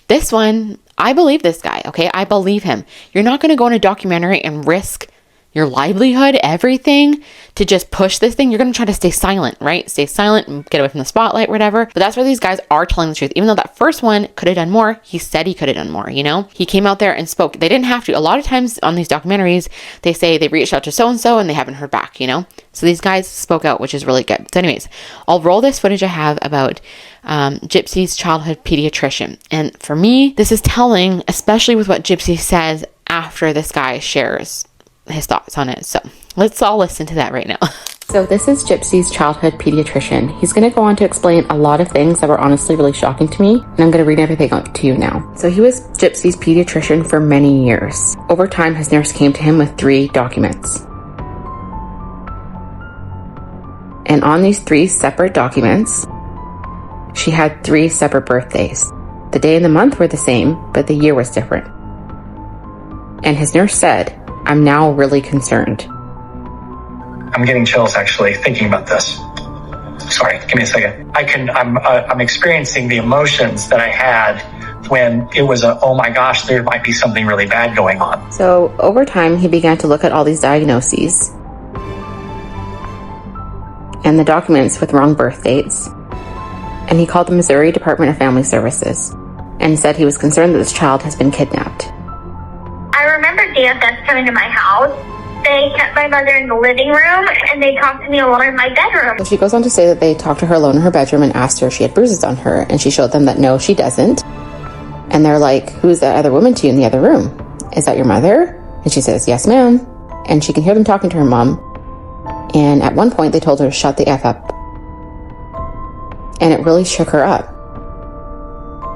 This one, I believe this guy. Okay, I believe him. You're not going to go in a documentary and risk your livelihood, everything, to just push this thing. You're going to try to stay silent, right? Stay silent and get away from the spotlight, whatever. But that's where these guys are telling the truth. Even though that first one could have done more, he said he could have done more, you know? He came out there and spoke. They didn't have to. A lot of times on these documentaries, they say they reached out to so-and-so and they haven't heard back, you know? So these guys spoke out, which is really good. So anyways, I'll roll this footage I have about Gypsy's childhood pediatrician. And for me, this is telling, especially with what Gypsy says after this guy shares his thoughts on it. So let's all listen to that right now. So this is Gypsy's childhood pediatrician. He's going to go on to explain a lot of things that were honestly really shocking to me, and I'm going to read everything out to you now. So he was Gypsy's pediatrician for many years. Over time, his nurse came to him with 3 documents. And on these 3 separate documents, she had 3 separate birthdays. The day and the month were the same, but the year was different. And his nurse said, "I'm now really concerned." I'm getting chills actually thinking about this. Sorry, give me a second. I'm experiencing the emotions that I had when it was oh my gosh, there might be something really bad going on. So over time, he began to look at all these diagnoses and the documents with wrong birth dates. And he called the Missouri Department of Family Services and said he was concerned that this child has been kidnapped. I remember DFS coming to my house. They kept my mother in the living room, and they talked to me alone in my bedroom. So she goes on to say that they talked to her alone in her bedroom and asked her if she had bruises on her, and she showed them that no, she doesn't. And they're like, "Who's that other woman to you in the other room? Is that your mother?" And she says, "Yes, ma'am." And she can hear them talking to her mom. And at one point, they told her to shut the F up. And it really shook her up.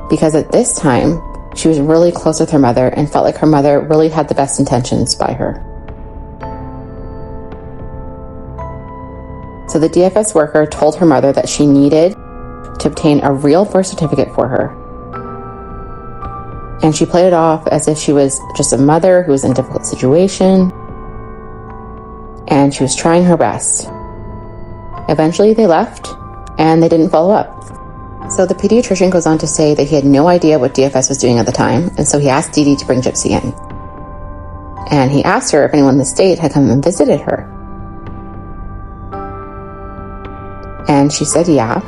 Because at this time, she was really close with her mother and felt like her mother really had the best intentions by her. So the DFS worker told her mother that she needed to obtain a real birth certificate for her. And she played it off as if she was just a mother who was in a difficult situation. And she was trying her best. Eventually they left and they didn't follow up. So the pediatrician goes on to say that he had no idea what DFS was doing at the time, and so he asked Dee Dee to bring Gypsy in. And he asked her if anyone in the state had come and visited her. And she said yeah.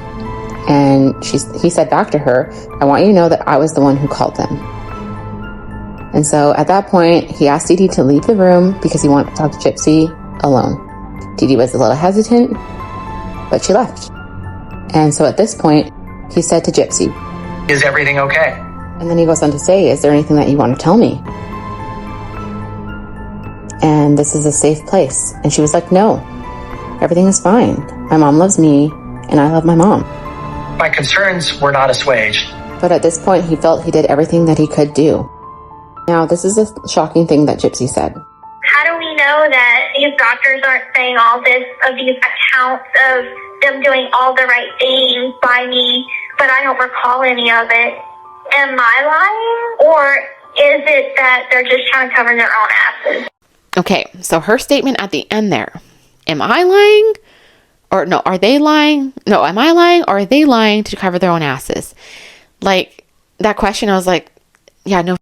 And he said back to her, "I want you to know that I was the one who called them." And so at that point, he asked Dee Dee to leave the room because he wanted to talk to Gypsy alone. Dee Dee was a little hesitant, but she left. And so at this point, he said to Gypsy, "Is everything okay?" And then he goes on to say, "Is there anything that you want to tell me? And this is a safe place." And she was like, "No, everything is fine. My mom loves me, and I love my mom." My concerns were not assuaged. But at this point, he felt he did everything that he could do. Now, this is a shocking thing that Gypsy said. How do we know that these doctors aren't saying all this of these accounts of them doing all the right things by me, but I don't recall any of it? Am I lying? Or is it that they're just trying to cover their own asses? Okay, so her statement at the end there. Am I lying? Or no, are they lying? No, am I lying or are they lying to cover their own asses? Like, that question, I was like, yeah, no,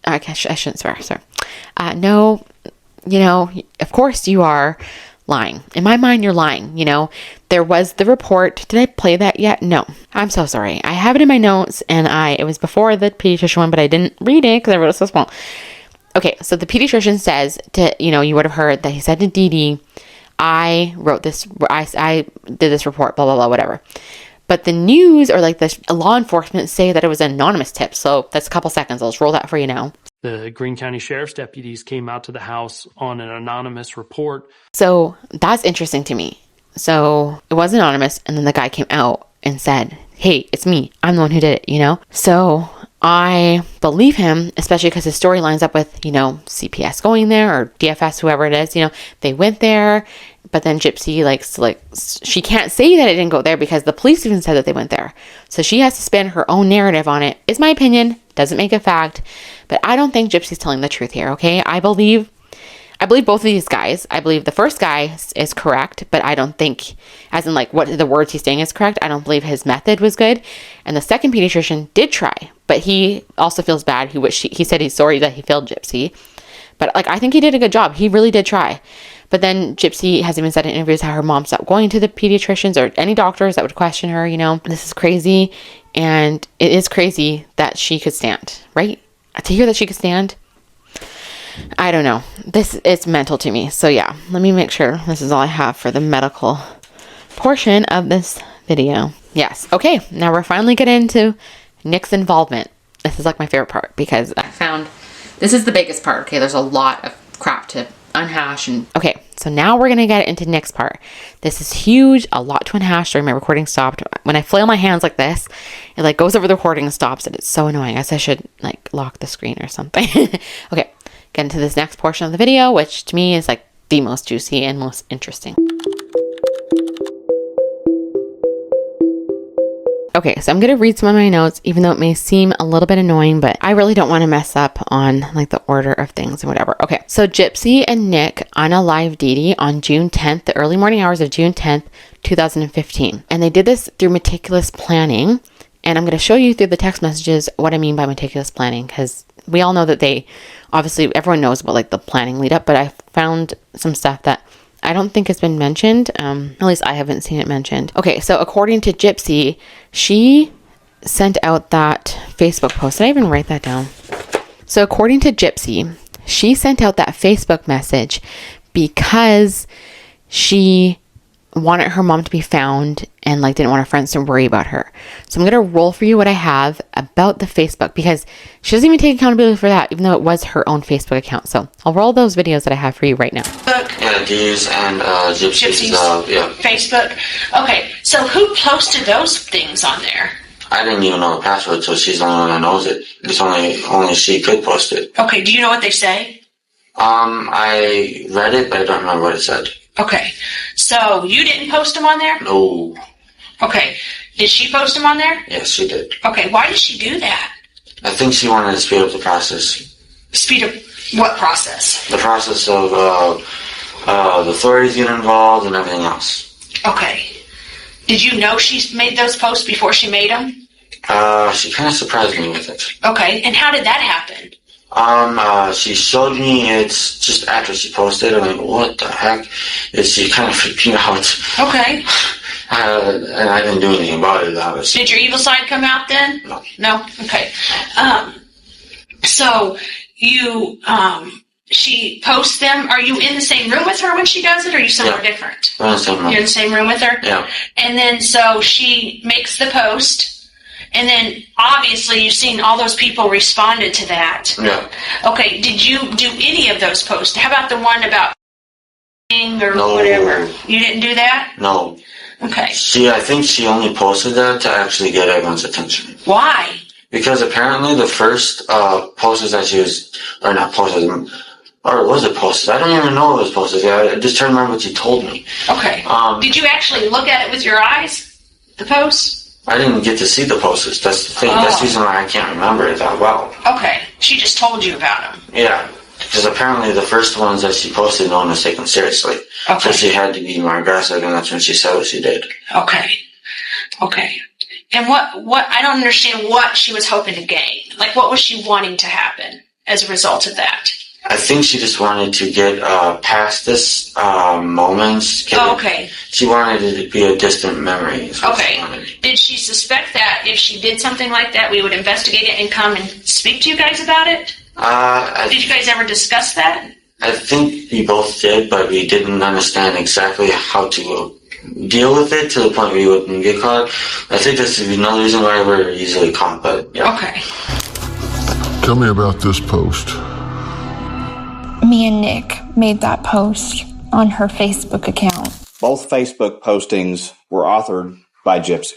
I shouldn't swear, sorry. No, of course you are lying. In my mind, you're lying. There was the report. Did I play that yet? No. I'm so sorry. I have it in my notes, and it was before the pediatrician one, but I didn't read it because I wrote it so small. Okay, so the pediatrician says you would have heard that he said to Dee Dee, I wrote this, I did this report, blah, blah, blah, whatever. But the news or like the law enforcement say that it was an anonymous tip. So that's a couple seconds. I'll just roll that for you now. The Greene County Sheriff's deputies came out to the house on an anonymous report. So that's interesting to me. So it was anonymous, and then the guy came out and said, hey, it's me. I'm the one who did it, So I believe him, especially because his story lines up with, CPS going there or DFS, whoever it is, they went there. But then Gypsy, she can't say that it didn't go there because the police even said that they went there. So she has to spin her own narrative on it. Is my opinion. Doesn't make a fact. But I don't think Gypsy's telling the truth here, okay? I believe both of these guys. I believe the first guy is correct, but I don't think, as in what the words he's saying is correct. I don't believe his method was good. And the second pediatrician did try, but he also feels bad. He said he's sorry that he failed Gypsy. But I think he did a good job. He really did try. But then Gypsy has even said in interviews how her mom stopped going to the pediatricians or any doctors that would question her, This is crazy. And it is crazy that she could stand, right? To hear that she could stand, I don't know. It's mental to me. So yeah, let me make sure this is all I have for the medical portion of this video. Yes. Okay. Now we're finally getting into Nick's involvement. This is my favorite part because I found this is the biggest part. Okay. There's a lot of crap to unhash okay, so now we're gonna get into Nick's part. This is huge, a lot to unhash. Sorry, my recording stopped. When I flail my hands like this, it goes over the recording and stops, and it's so annoying. I guess I should lock the screen or something. Okay, get into this next portion of the video, which to me is the most juicy and most interesting. Okay, so I'm going to read some of my notes, even though it may seem a little bit annoying, but I really don't want to mess up on the order of things and whatever. Okay, so Gypsy and Nick unalived Dee Dee on June 10th, the early morning hours of June 10th, 2015. And they did this through meticulous planning. And I'm going to show you through the text messages what I mean by meticulous planning, because we all know that obviously everyone knows about the planning lead up, but I found some stuff that I don't think it's been mentioned. At least I haven't seen it mentioned. Okay, so according to Gypsy, she sent out that Facebook post. Did I even write that down? So according to Gypsy, she sent out that Facebook message because she wanted her mom to be found and didn't want her friends to worry about her. So I'm going to roll for you what I have about the Facebook because she doesn't even take accountability for that, even though it was her own Facebook account. So I'll roll those videos that I have for you right now. Yeah, Dee's and Gypsy's yeah. Facebook. Okay, so who posted those things on there? I didn't even know the password, so she's the only one that knows it. It's only she could post it. Okay, do you know what they say? I read it, but I don't remember what it said. Okay, so you didn't post them on there? No. Okay, did she post them on there? Yes, she did. Okay, why did she do that? I think she wanted to speed up the process. Speed up what process? The process of the authorities getting involved and everything else. Okay. Did you know she made those posts before she made them? She kind of surprised me with it. Okay, and how did that happen? She showed me it just after she posted. I'm like, what the heck? She kind of freaked me out. Okay. And I didn't do anything about it, obviously. Did your evil side come out then? No. No? Okay. So you, she posts them. Are you in the same room with her when she does it, or are you somewhere different? We're in the same room. You're in the same room with her? Yeah. And then so she makes the post. And then, obviously, you've seen all those people responded to that. Yeah. Okay, did you do any of those posts? How about the one about or no. whatever? You didn't do that? No. Okay. I think she only posted that to actually get everyone's attention. Why? Because apparently the first posters that she was, or not posted, or was it posted? I don't even know it was posted. I just trying to remember what she told me. Okay. Did you actually look at it with your eyes, the posts? I didn't get to see the posters. That's the thing. Oh. That's the reason why I can't remember it that well. Okay. She just told you about them. Yeah. Because apparently the first ones that she posted, no one was taken seriously. Okay. So she had to be more aggressive, and that's when she said what she did. Okay. Okay. And what, I don't understand what she was hoping to gain. What was she wanting to happen as a result of that? I think she just wanted to get past this moments. Okay. She wanted it to be a distant memory. Okay. Did she suspect that if she did something like that, we would investigate it and come and speak to you guys about it? Did you guys ever discuss that? I think we both did, but we didn't understand exactly how to deal with it to the point where we wouldn't get caught. I think that's another reason why we're easily caught, but yeah. Okay. Tell me about this post. Me and Nick made that post on her Facebook account. Both Facebook postings were authored by Gypsy.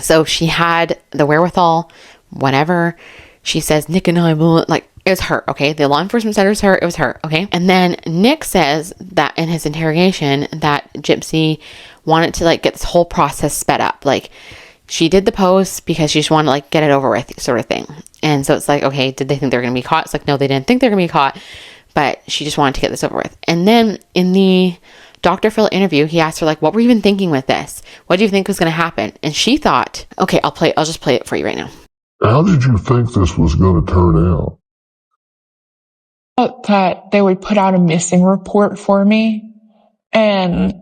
So she had the wherewithal, whatever. She says, Nick and I will, like, it was her, okay? The law enforcement said it was her, okay? And then Nick says that in his interrogation that Gypsy wanted to, like, get this whole process sped up. Like, she did the post because she just wanted to, like, get it over with, sort of thing. And so it's like, okay, did they think they were going to be caught? It's like, no, they didn't think they were going to be caught, but she just wanted to get this over with. And then in the Dr. Phil interview, he asked her, like, what were you even thinking with this? What do you think was going to happen? And she thought, okay, I'll just play it for you right now. How did you think this was going to turn out? That they would put out a missing report for me, and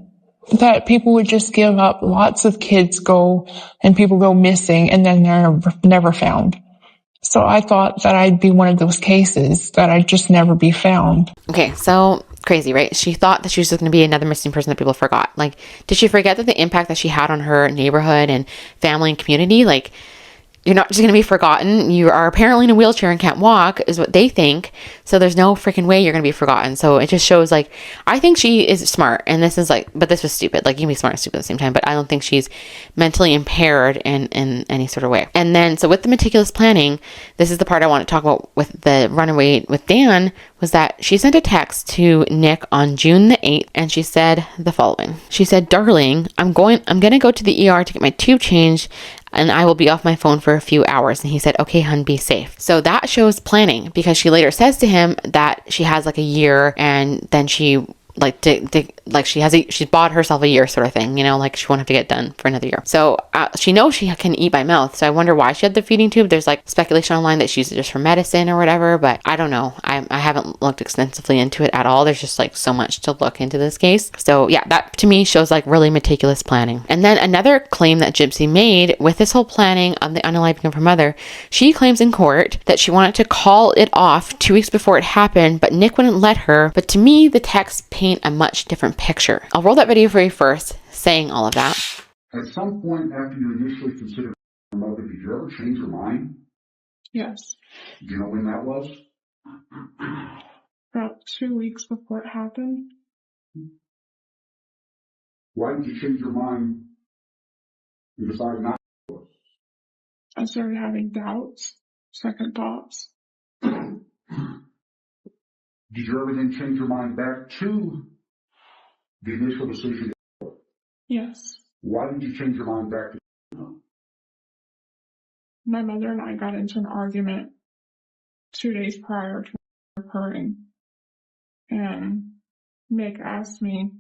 that people would just give up. Lots of kids go and people go missing and then they're never found. So I thought that I'd be one of those cases that I'd just never be found. Okay, so crazy, right? She thought that she was going to be another missing person that people forgot. Like, did she forget that the impact that she had on her neighborhood and family and community? Like, you're not just going to be forgotten. You are apparently in a wheelchair and can't walk is what they think. So there's no freaking way you're going to be forgotten. So it just shows, like, I think she is smart. And this is like, but this was stupid. Like, you can be smart and stupid at the same time. But I don't think she's mentally impaired in any sort of way. And then, so with the meticulous planning, this is the part I want to talk about with the runaway with Dan, was that she sent a text to Nick on June the 8th. And she said the following. She said, darling, I'm going to go to the ER to get my tube changed, and I will be off my phone for a few hours. And he said, okay, hun, be safe. So that shows planning, because she later says to him that she has like a year, and then she she's bought herself a year sort of thing, you know, like she won't have to get done for another year. So she knows she can eat by mouth. So I wonder why she had the feeding tube. There's like speculation online that she used it just for medicine or whatever, but I don't know. I haven't looked extensively into it at all. There's just like so much to look into this case. So yeah, that to me shows like really meticulous planning. And then another claim that Gypsy made with this whole planning of the unaliving of her mother, she claims in court that she wanted to call it off 2 weeks before it happened, but Nick wouldn't let her. But to me, the text paint a much different picture. I'll roll that video for you first, saying all of that. At some point after you initially considered your mother, did you ever change your mind? Yes. Do you know when that was? About 2 weeks before it happened. Why did you change your mind and decide not to? I started having doubts, second thoughts. Did you ever then change your mind back to the initial decision? Yes. Why did you change your mind back to? My mother and I got into an argument 2 days prior to occurring. And Nick asked me,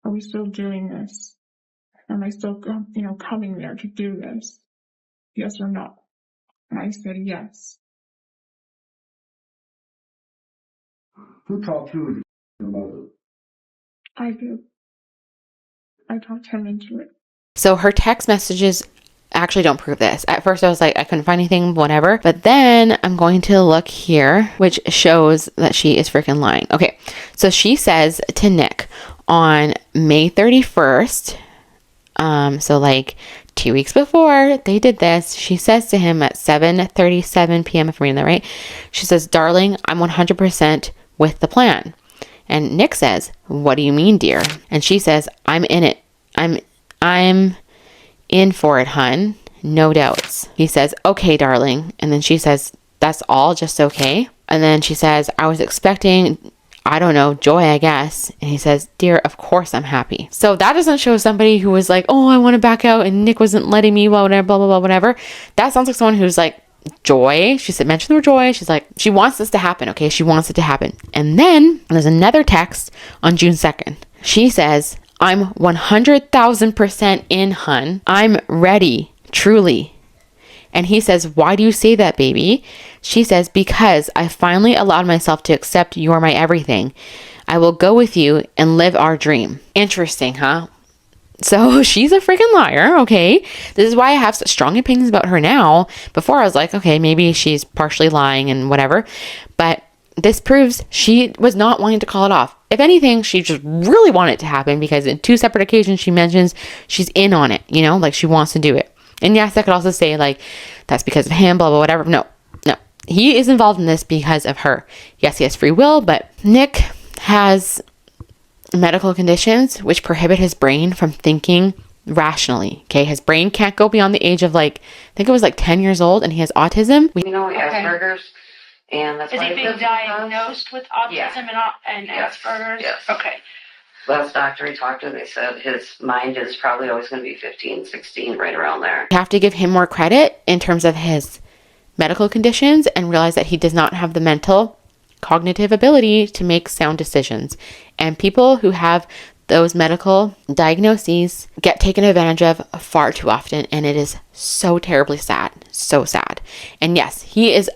are we still doing this? Am I still, coming there to do this? Yes or no? And I said yes. Who talked to your mother? I did. I talked him into it. So her text messages actually don't prove this. At first I was like, I couldn't find anything, whatever. But then I'm going to look here, which shows that she is freaking lying. Okay, so she says to Nick on May 31st, so like 2 weeks before they did this, she says to him at 7:37 p.m., if I'm reading that right, she says, darling, I'm 100% with the plan. And Nick says, what do you mean, dear? And she says, I'm in it. I'm in for it, hun. No doubts. He says, okay, darling. And then she says, that's all, just okay? And then she says, I was expecting, I don't know, joy, I guess. And he says, dear, of course I'm happy. So that doesn't show somebody who was like, oh, I want to back out and Nick wasn't letting me, whatever, blah, blah, blah, whatever. That sounds like someone who's like, joy. She said, mention the word joy. She's like, she wants this to happen. Okay. She wants it to happen. And then there's another text on June 2nd. She says, I'm 100,000% in, hun. I'm ready. Truly. And he says, why do you say that, baby? She says, because I finally allowed myself to accept you're my everything. I will go with you and live our dream. Interesting, huh? So she's a freaking liar, okay? This is why I have such strong opinions about her now. Before I was like, okay, maybe she's partially lying and whatever. But this proves she was not wanting to call it off. If anything, she just really wanted it to happen because in 2 separate occasions she mentions she's in on it, you know, like she wants to do it. And yes, I could also say like, that's because of him, blah, blah, whatever. No. He is involved in this because of her. Yes, he has free will, but Nick has medical conditions which prohibit his brain from thinking rationally. Okay, his brain can't go beyond the age of like, I think it was like 10 years old, and he has autism. We know he has Asperger's, and that's Is he being diagnosed with autism and Asperger's? Yes. Okay. Last doctor he talked to, they said his mind is probably always going to be 15, 16, right around there. You have to give him more credit in terms of his medical conditions and realize that he does not have the mental cognitive ability to make sound decisions. And people who have those medical diagnoses get taken advantage of far too often, and it is so terribly sad. So sad. And yes, he is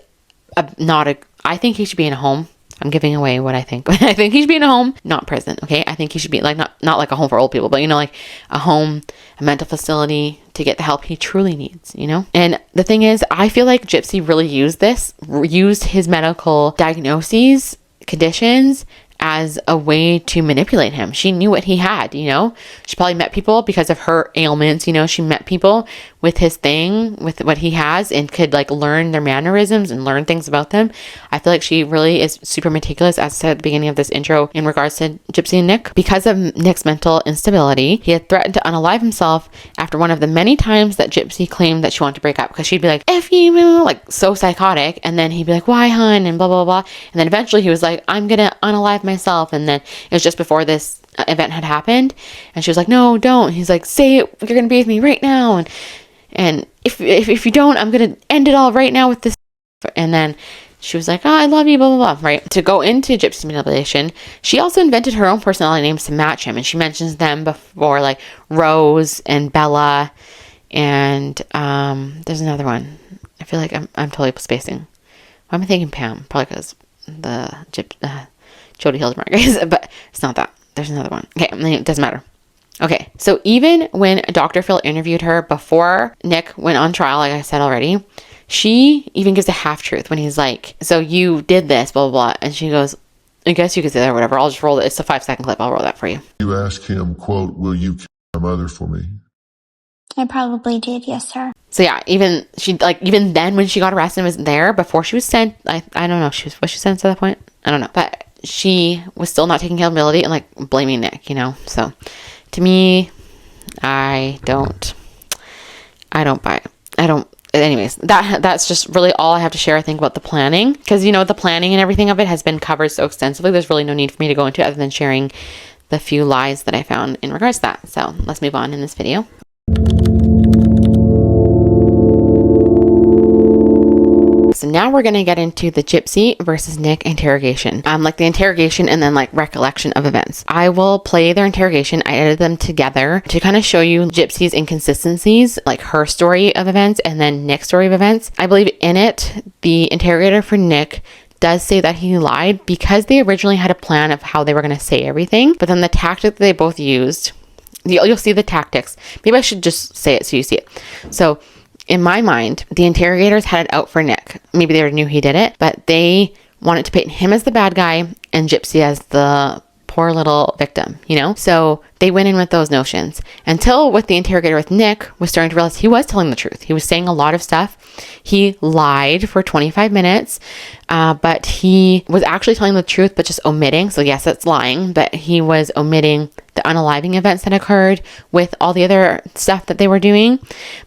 I think he should be in a home. I'm giving away what I think. I think he should be in a home, not prison, okay? I think he should be like not like a home for old people, but you know, like a home, a mental facility to get the help he truly needs, you know? And the thing is, I feel like Gypsy really used his medical diagnoses, conditions as a way to manipulate him. She knew what he had, you know? She probably met people because of her ailments, you know? She met people with his thing, with what he has, and could like learn their mannerisms and learn things about them. I feel like she really is super meticulous, as I said at the beginning of this intro, in regards to Gypsy and Nick. Because of Nick's mental instability, he had threatened to unalive himself after one of the many times that Gypsy claimed that she wanted to break up, because she'd be like, F you, like so psychotic, and then he'd be like, why, hun, and blah, blah, blah. And then eventually he was like, I'm gonna unalive myself. And then it was just before this event had happened, and she was like, no, don't. He's like, say it, you're gonna be with me right now, and if you don't, I'm gonna end it all right now with this. And then she was like, oh, I love you, blah, blah, blah, right? To go into Gypsy manipulation, she also invented her own personality names to match him, and she mentions them before, like Rose and Bella, and there's another one. I feel like I'm totally spacing. Why am I thinking Pam? Probably because the Jody Hildmark is, but it's not that. There's another one. Okay, it doesn't matter. Okay, so even when Dr. Phil interviewed her before Nick went on trial, like I said already, she even gives a half-truth when he's like, so you did this, blah, blah, blah. And she goes, I guess you could say that or whatever. I'll just roll it. It's a 5-second clip. I'll roll that for you. You ask him, quote, will you kill my mother for me? I probably did, yes, sir. So yeah, even then when she got arrested and was there, before she was sent, I don't know, was she sentenced at that point? I don't know. But she was still not taking accountability and like blaming Nick, you know? So to me, I don't buy it. Anyways, that's just really all I have to share, I think, about the planning. Because, you know, the planning and everything of it has been covered so extensively, there's really no need for me to go into it other than sharing the few lies that I found in regards to that. So let's move on in this video. So now we're going to get into the Gypsy versus Nick interrogation. Like the interrogation and then like recollection of events. I will play their interrogation. I edited them together to kind of show you Gypsy's inconsistencies, like her story of events and then Nick's story of events. I believe in it, the interrogator for Nick does say that he lied because they originally had a plan of how they were going to say everything. But then the tactic that they both used, you'll see the tactics. Maybe I should just say it so you see it. So in my mind, the interrogators had it out for Nick. Maybe they knew he did it, but they wanted to paint him as the bad guy and Gypsy as the poor little victim, you know? So they went in with those notions until with the interrogator with Nick was starting to realize he was telling the truth. He was saying a lot of stuff. He lied for 25 minutes, but he was actually telling the truth, but just omitting. So yes, that's lying, but he was omitting the unaliving events that occurred with all the other stuff that they were doing.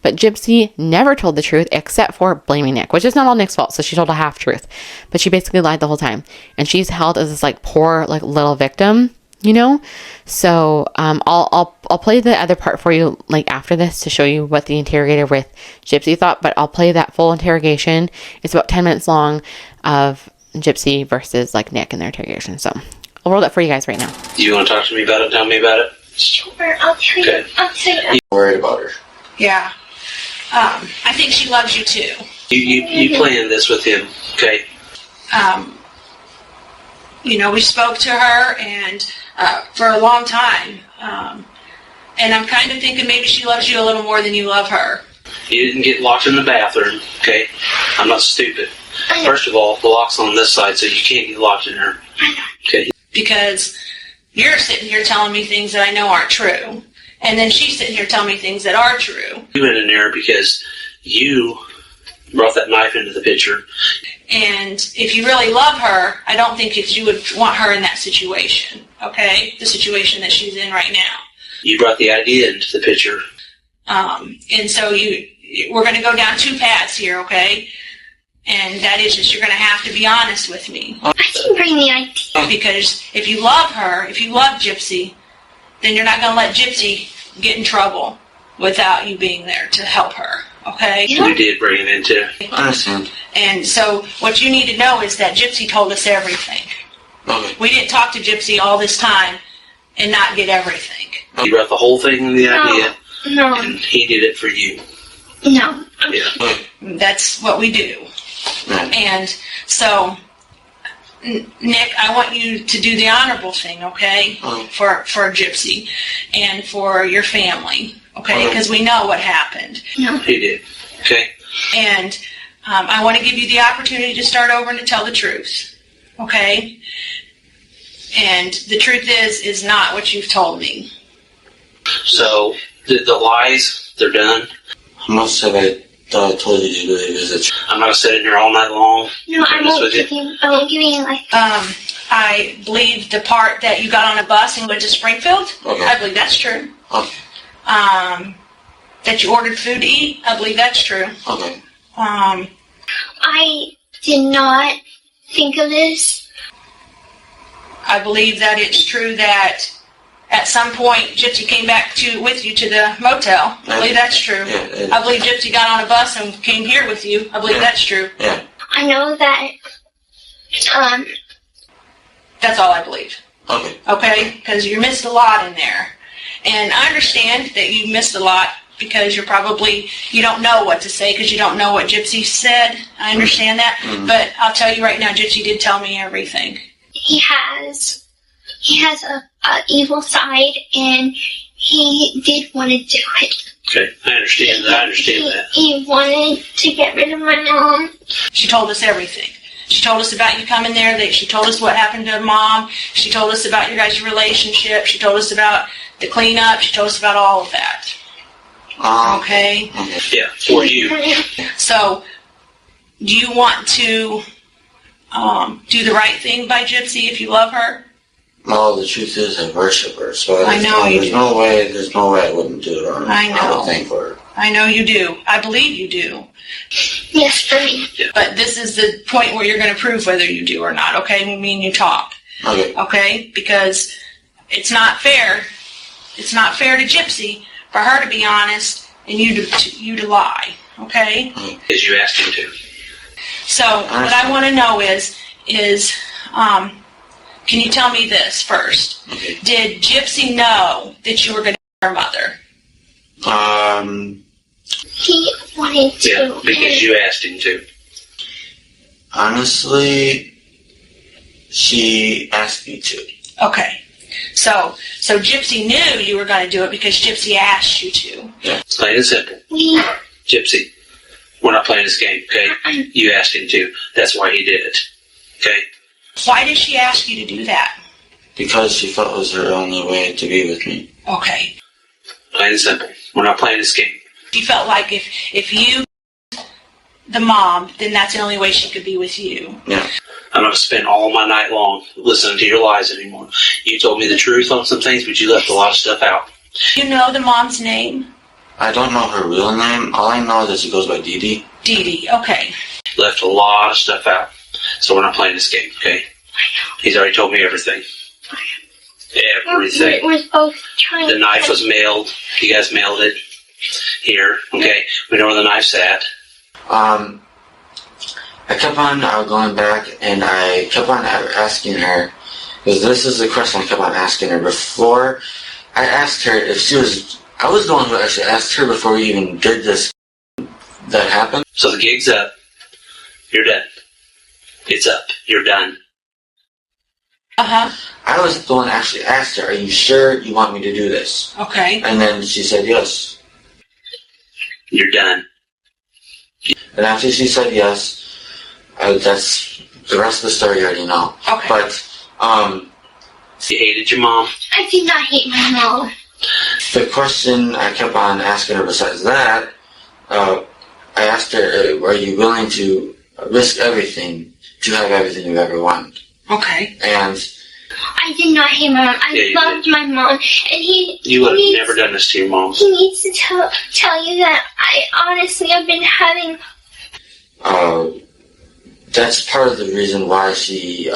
But Gypsy never told the truth except for blaming Nick, which is not all Nick's fault. So she told a half truth, but she basically lied the whole time. And she's held as this like poor, like little victim, you know? So, I'll play the other part for you like after this to show you what the interrogator with Gypsy thought, but I'll play that full interrogation. It's about 10 minutes long of Gypsy versus like Nick in their interrogation. So I'll roll that for you guys right now. You want to talk to me about it? Tell me about it? Sure, I'll tell you. Okay. I'll tell you. You worried about her? Yeah. I think she loves you too. You planned this with him, okay? We spoke to her and for a long time. And I'm kind of thinking maybe she loves you a little more than you love her. You didn't get locked in the bathroom, okay? I'm not stupid. First of all, the lock's on this side, so you can't get locked in her. Okay? Because you're sitting here telling me things that I know aren't true. And then she's sitting here telling me things that are true. You went in there because you brought that knife into the picture. And if you really love her, I don't think you would want her in that situation, okay? The situation that she's in right now. You brought the idea into the picture. And so we're going to go down two paths here, okay? And that is just you're going to have to be honest with me. I can bring the idea. Because if you love her, if you love Gypsy, then you're not going to let Gypsy get in trouble without you being there to help her, okay? You did bring it into it. I understand. And so what you need to know is that Gypsy told us everything. Okay. We didn't talk to Gypsy all this time and not get everything. You brought the whole thing in the idea. No. And he did it for you. No. Yeah. That's what we do. And so, Nick, I want you to do the honorable thing, okay? For Gypsy and for your family, okay? Because we know what happened. No. He did. Okay. And I want to give you the opportunity to start over and to tell the truth, okay? And the truth is not what you've told me. So, the lies, they're done. How much have I told you to believe is it? I'm not sitting here all night long. No, I won't give you like... I believe the part that you got on a bus and went to Springfield. Okay. I believe that's true. Okay. That you ordered food to eat. I believe that's true. Okay. I did not think of this. I believe that it's true that at some point Gypsy came back with you to the motel. I believe that's true. Yeah, I believe Gypsy got on a bus and came here with you. I believe that's true. Yeah. I know that, That's all I believe. Okay. Okay? Because you missed a lot in there. And I understand that you missed a lot because you don't know what to say because you don't know what Gypsy said. I understand that. Mm-hmm. But I'll tell you right now, Gypsy did tell me everything. he has a evil side, and he did want to do it. Okay, I understand that. He wanted to get rid of my mom. She told us everything. She told us about you coming there. She told us what happened to Mom. She told us about your guys' relationship. She told us about the cleanup. She told us about all of that. Okay? Yeah, for you. So, do you want to do the right thing by Gypsy if you love her? No, the truth is I worship her, so I know you do. There's no way I wouldn't do it on her. I know. I would thank for her. I know you do. I believe you do. Yes, for me. But this is the point where you're going to prove whether you do or not, okay? When me and you talk. Okay. Okay? Because it's not fair. It's not fair to Gypsy for her to be honest and you to lie, okay? As you asked him to. So what I want to know is can you tell me this first? Okay. Did Gypsy know that you were going to be her mother? He wanted to. Yeah, because you asked him to. Honestly, she asked me to. Okay. So Gypsy knew you were going to do it because Gypsy asked you to. Yeah. Plain and simple. Gypsy, we're not playing this game, okay? You asked him to. That's why he did it. Okay? Why did she ask you to do that? Because she felt it was her only way to be with me. Okay. Plain and simple. We're not playing this game. She felt like if you, the mom, then that's the only way she could be with you. Yeah. I'm not going to spend all my night long listening to your lies anymore. You told me the truth on some things, but you left a lot of stuff out. You know the mom's name? I don't know her real name. All I know is that she goes by Dee Dee. Dee Dee, okay. Left a lot of stuff out. So we're not playing this game, okay? He's already told me everything. Everything. We're both trying. The knife was mailed. You guys mailed it here, okay? We know where the knife's at. I kept on going back, and I kept on asking her, because this is the question I kept on asking her. Before, I asked her if she was, I was the one who actually asked her before we even did this That happened? So the gig's up. You're done. It's up. You're done. Uh-huh. I was the one that actually asked her, are you sure you want me to do this? Okay. And then she said yes. You're done. And after she said yes, that's the rest of the story you already know. Okay. But, you hated your mom? I did not hate my mom. The question I kept on asking her besides that, I asked her, are you willing to risk everything to have everything you've ever wanted? Okay. And I did not hate my mom. I loved my mom, and You would have never done this to your mom. He needs to tell you that I honestly have been having. That's part of the reason why she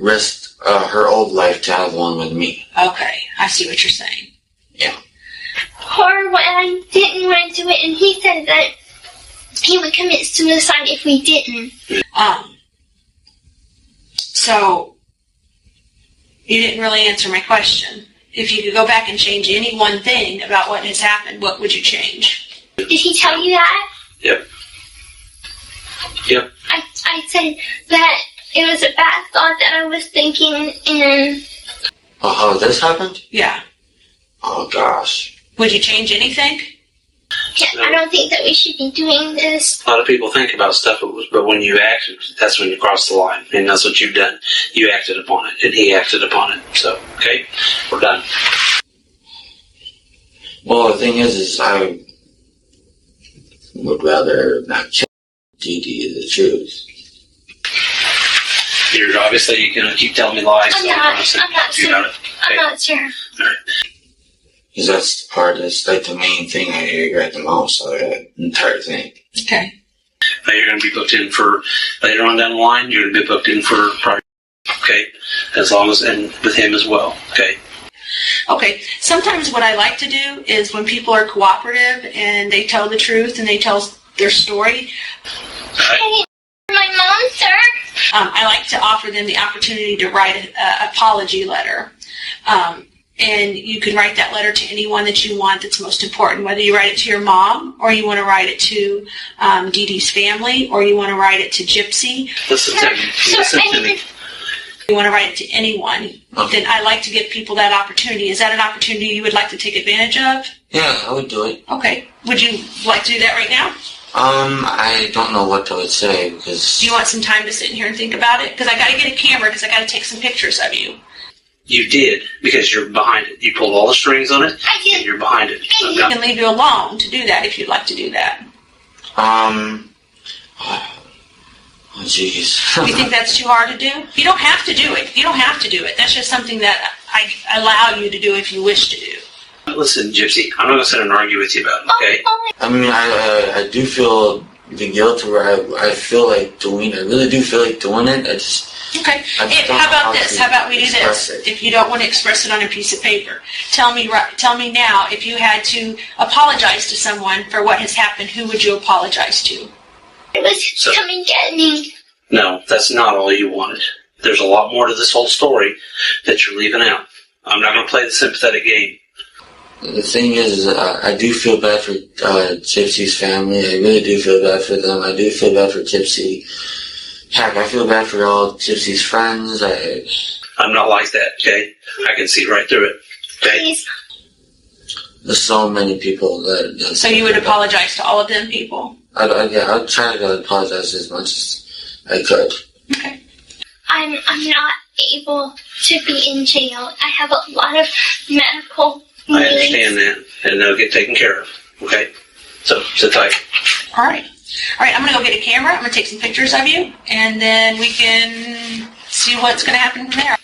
risked her old life to have one with me. Okay, I see what you're saying. Yeah. Or when I didn't want to do it, and he said that he would commit suicide if we didn't. So, you didn't really answer my question. If you could go back and change any one thing about what has happened, what would you change? Did he tell you that? Yep. Yep. I said that it was a bad thought that I was thinking, and... Oh, how this happened? Yeah. Oh, gosh. Would you change anything? Yeah, I don't think that we should be doing this. A lot of people think about stuff, but when you act, that's when you cross the line. And that's what you've done. You acted upon it, and he acted upon it. So, okay, we're done. Well, the thing is I would rather not tell Dee Dee the truth. You're obviously going to keep telling me lies. I'm not sure. I'm not sure. All right. Because that's the part that's like the main thing I regret the most out of that entire thing. Okay. Now you're going to be booked in for, later on down the line, you're going to be booked in for private, okay? As long as, and with him as well, okay? Okay. Sometimes what I like to do is when people are cooperative and they tell the truth and they tell their story. Hey, my mom, sir. I like to offer them the opportunity to write an apology letter. And you can write that letter to anyone that you want that's most important, whether you write it to your mom or you want to write it to Dee Dee's family or you want to write it to Gypsy. Listen to me. Listen to me. You want to write it to anyone, then I like to give people that opportunity. Is that an opportunity you would like to take advantage of? Yeah, I would do it. Okay. Would you like to do that right now? I don't know what I would say because... Do you want some time to sit in here and think about it? Because I got to get a camera because I got to take some pictures of you. You did, because you're behind it. You pulled all the strings on it, and you're behind it. I can leave you alone to do that if you'd like to do that. Oh, jeez. You think that's too hard to do? You don't have to do it. You don't have to do it. That's just something that I allow you to do if you wish to do. Listen, Gypsy, I'm not going to sit and argue with you about it, okay? I mean, I do feel the guilt where I feel like doing it. I really do feel like doing it. Okay. How about this? How about we do this? If you don't want to express it on a piece of paper, tell me now, if you had to apologize to someone for what has happened, who would you apologize to? It was come and get me. No, that's not all you wanted. There's a lot more to this whole story that you're leaving out. I'm not going to play the sympathetic game. The thing is, I do feel bad for Gypsy's family. I really do feel bad for them. I do feel bad for Gypsy. Heck, I feel bad for all Gypsy's friends. I'm not like that, okay? I can see right through it, okay? Please. There's so many people that... So you would apologize to all of them people? I'd try to apologize as much as I could. Okay. I'm not able to be in jail. I have a lot of medical needs. I understand that, and they'll get taken care of, okay? So, sit tight. All right. All right, I'm going to go get a camera. I'm going to take some pictures of you, and then we can see what's going to happen from there.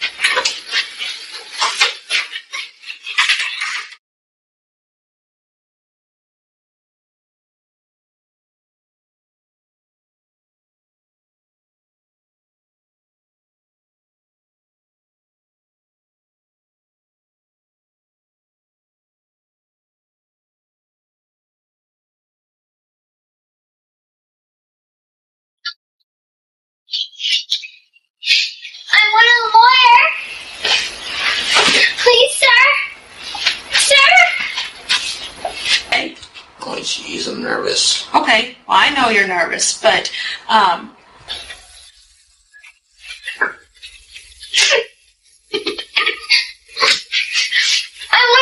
I want a lawyer. Okay. Well, I know you're nervous, but I want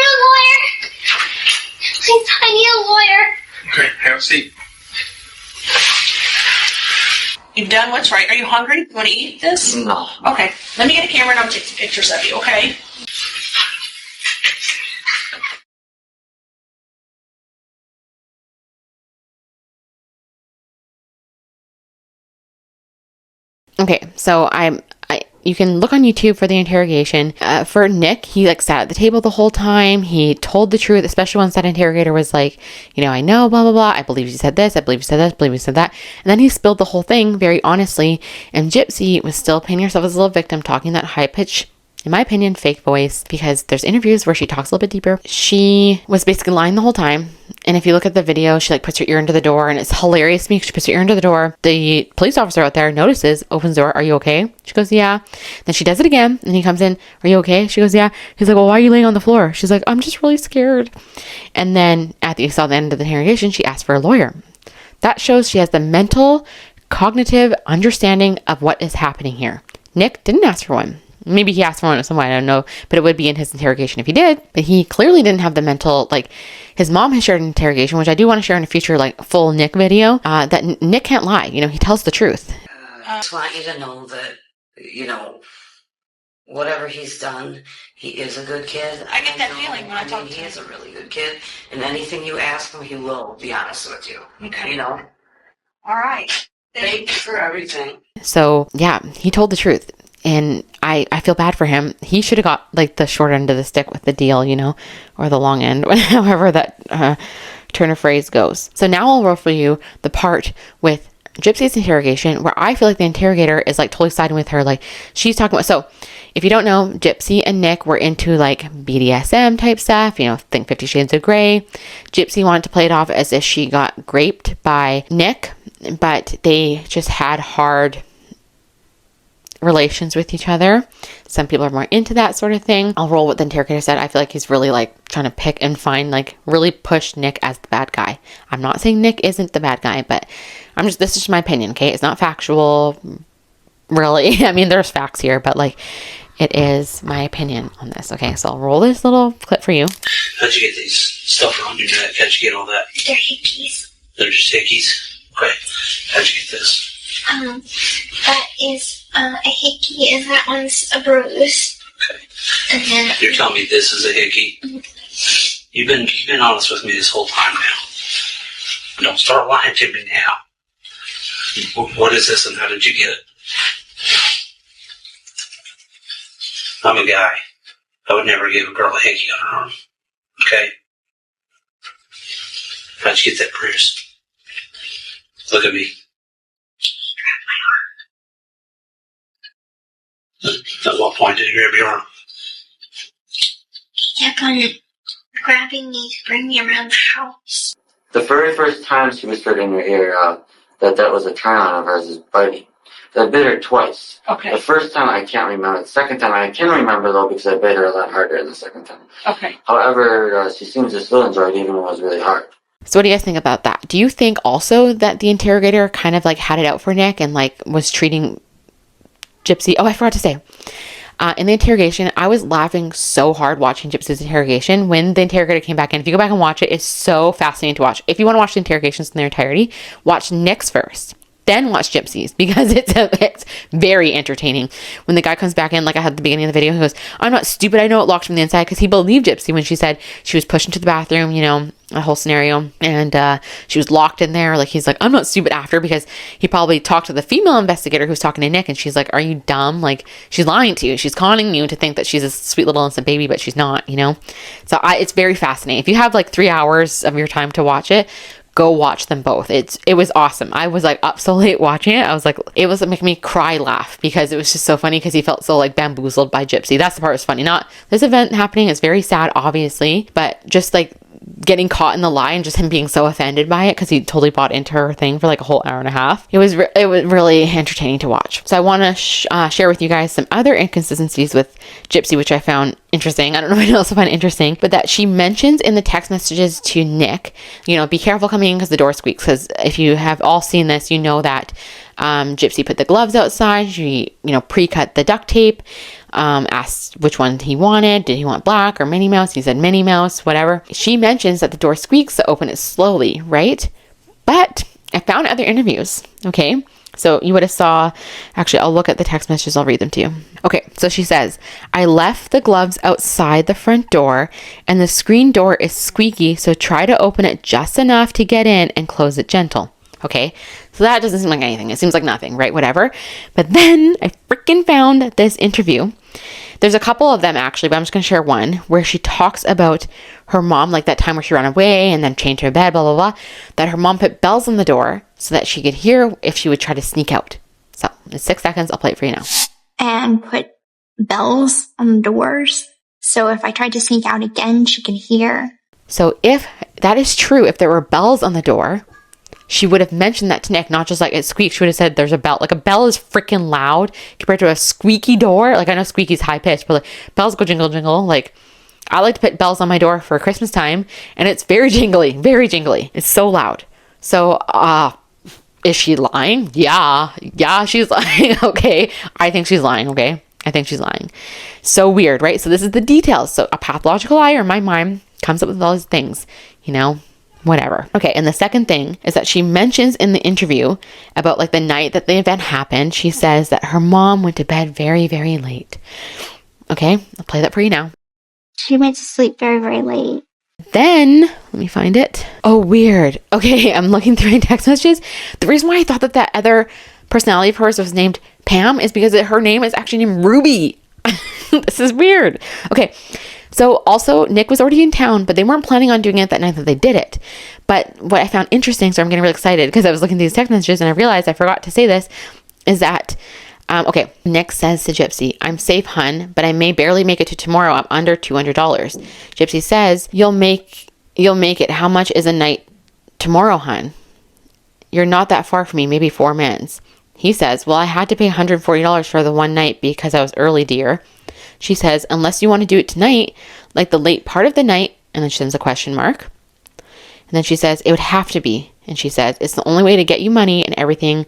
a lawyer. Please, I need a lawyer. Okay, have a seat. you've done what's right. Are you hungry? You want to eat this? No. Okay. Let me get a camera and I'll take some pictures of you, okay? Okay, so you can look on YouTube for the interrogation. For Nick, he like sat at the table the whole time. He told the truth, especially once that interrogator was like, I know, blah, blah, blah. I believe you said this. I believe you said this. I believe you said that. And then he spilled the whole thing very honestly. And Gypsy was still painting herself as a little victim, talking that high pitch, in my opinion, fake voice, because there's interviews where she talks a little bit deeper. She was basically lying the whole time. And if you look at the video, she like puts her ear into the door, and it's hilarious to me. She puts her ear into the door. The police officer out there notices, opens the door. Are you okay? She goes, yeah. Then she does it again, and he comes in. Are you okay? She goes, yeah. He's like, well, why are you laying on the floor? She's like, I'm just really scared. And then you saw the end of the interrogation, she asked for a lawyer. That shows she has the mental, cognitive understanding of what is happening here. Nick didn't ask for one. Maybe he asked for one at some point, I don't know, but it would be in his interrogation if he did. But he clearly didn't have the mental, his mom has shared an interrogation, which I do want to share in a future, full Nick video, that Nick can't lie. He tells the truth. I just want you to know that, whatever he's done, he is a good kid. I get that feeling when I talk to him. He is a really good kid, and anything you ask him, he will be honest with you. Okay. All right. Thank you for everything. So, yeah, he told the truth. And I feel bad for him. He should have got the short end of the stick with the deal, or the long end, however that turn of phrase goes. So now I'll roll for you the part with Gypsy's interrogation where I feel like the interrogator is totally siding with her. She's talking about, so if you don't know, Gypsy and Nick were into BDSM type stuff, think 50 Shades of Grey. Gypsy wanted to play it off as if she got raped by Nick, but they just had hard relations with each other. Some people are more into that sort of thing. I'll roll what the interrogator said. I feel like he's really trying to pick and find, really push Nick as the bad guy. I'm not saying Nick isn't the bad guy, but this is just my opinion, okay? It's not factual, really. I mean, there's facts here, but it is my opinion on this. Okay, so I'll roll this little clip for you. How'd you get these stuff around your neck? How'd you get all that? They're hickeys. They're just hickeys? Okay. How'd you get this? That is a hickey, and that one's a bruise. Okay. And then You're telling me this is a hickey? You've been honest with me this whole time now. Don't start lying to me now. What is this and how did you get it? I'm a guy. I would never give a girl a hickey on her arm. Okay? How'd you get that bruise? Look at me. At what point did he grab your arm? He kept on grabbing me to bring me around the house. The very first time she whispered in her ear that was a turn on of hers is biting. I bit her twice. Okay. The first time I can't remember. The second time I can remember though because I bit her a lot harder the second time. Okay. However, she seems to still enjoy it even when it was really hard. So what do you guys think about that? Do you think also that the interrogator kind of had it out for Nick and was treating Gypsy? Oh, I forgot to say. In the interrogation, I was laughing so hard watching Gypsy's interrogation when the interrogator came back in. If you go back and watch it, it's so fascinating to watch. If you want to watch the interrogations in their entirety, watch Nick's first. Then watch Gypsy's because it's very entertaining. When the guy comes back in, I had at the beginning of the video, he goes, I'm not stupid. I know it locked from the inside, because he believed Gypsy when she said she was pushed into the bathroom, a whole scenario. And she was locked in there. He's like, I'm not stupid after, because he probably talked to the female investigator who's talking to Nick. And she's like, are you dumb? She's lying to you. She's conning you to think that she's a sweet little innocent baby, but she's not, So it's very fascinating. If you have 3 hours of your time to watch it, go watch them both. It was awesome. I was up so late watching it. I was it was making me cry laugh because it was just so funny because he felt so bamboozled by Gypsy. That's the part that was funny. Not this event happening is very sad, obviously, but just getting caught in the lie and just him being so offended by it because he totally bought into her thing for like a whole hour and a half. It was really entertaining to watch. So I want to share with you guys some other inconsistencies with Gypsy, which I found interesting. I don't know if anyone else will find interesting, but that she mentions in the text messages to Nick, you know, be careful coming in because the door squeaks. Because if you have all seen this, you know that Gypsy put the gloves outside. She, you know, pre-cut the duct tape, asked which one he wanted. Did he want black or Minnie Mouse? He said Minnie Mouse, whatever. She mentions that the door squeaks to open it slowly, right? But I found other interviews, okay? So you would have saw, actually, I'll look at the text messages. I'll read them to you. Okay, so she says, I left the gloves outside the front door and the screen door is squeaky, so try to open it just enough to get in and close it gentle. Okay, so that doesn't seem like anything. It seems like nothing, right? Whatever. But then I freaking found this interview. There's a couple of them actually, but I'm just going to share one where she talks about her mom, like that time where she ran away and then chained her bed, blah, blah, blah, that her mom put bells on the door so that she could hear if she would try to sneak out. So in 6 seconds, I'll play it for you now. And put bells on the doors. So if I tried to sneak out again, she could hear. So if that is true, if there were bells on the door, she would have mentioned that to Nick, not just like it squeaks. She would have said there's a bell. Like a bell is freaking loud compared to a squeaky door. Like I know squeaky's high pitched, but like bells go jingle jingle. Like I like to put bells on my door for Christmas time and it's very jingly, very jingly. It's so loud. So, is she lying? Yeah, she's lying. Okay. I think she's lying. Okay. I think she's lying. So weird, right? So this is the details. So a pathological liar in my mind comes up with all these things, you know, whatever. Okay. And the second thing is that she mentions in the interview about like the night that the event happened. She says that her mom went to bed very, very late. Okay. I'll play that for you now. She went to sleep very, very late. Then, let me find it. Oh, weird. Okay, I'm looking through my text messages. The reason why I thought that other personality of hers was named Pam is because her name is actually named Ruby. This is weird. Okay, so also Nick was already in town, but they weren't planning on doing it that night that they did it. But what I found interesting, so I'm getting really excited because I was looking at these text messages and I realized I forgot to say this, is that okay, Nick says to Gypsy, I'm safe, hun, but I may barely make it to tomorrow. I'm under $200. Gypsy says, you'll make it. How much is a night tomorrow, hun? You're not that far from me, maybe 4 minutes. He says, well, I had to pay $140 for the one night because I was early, dear. She says, unless you want to do it tonight, like the late part of the night, and then she sends a question mark. And then she says, it would have to be. And she says, it's the only way to get you money and everything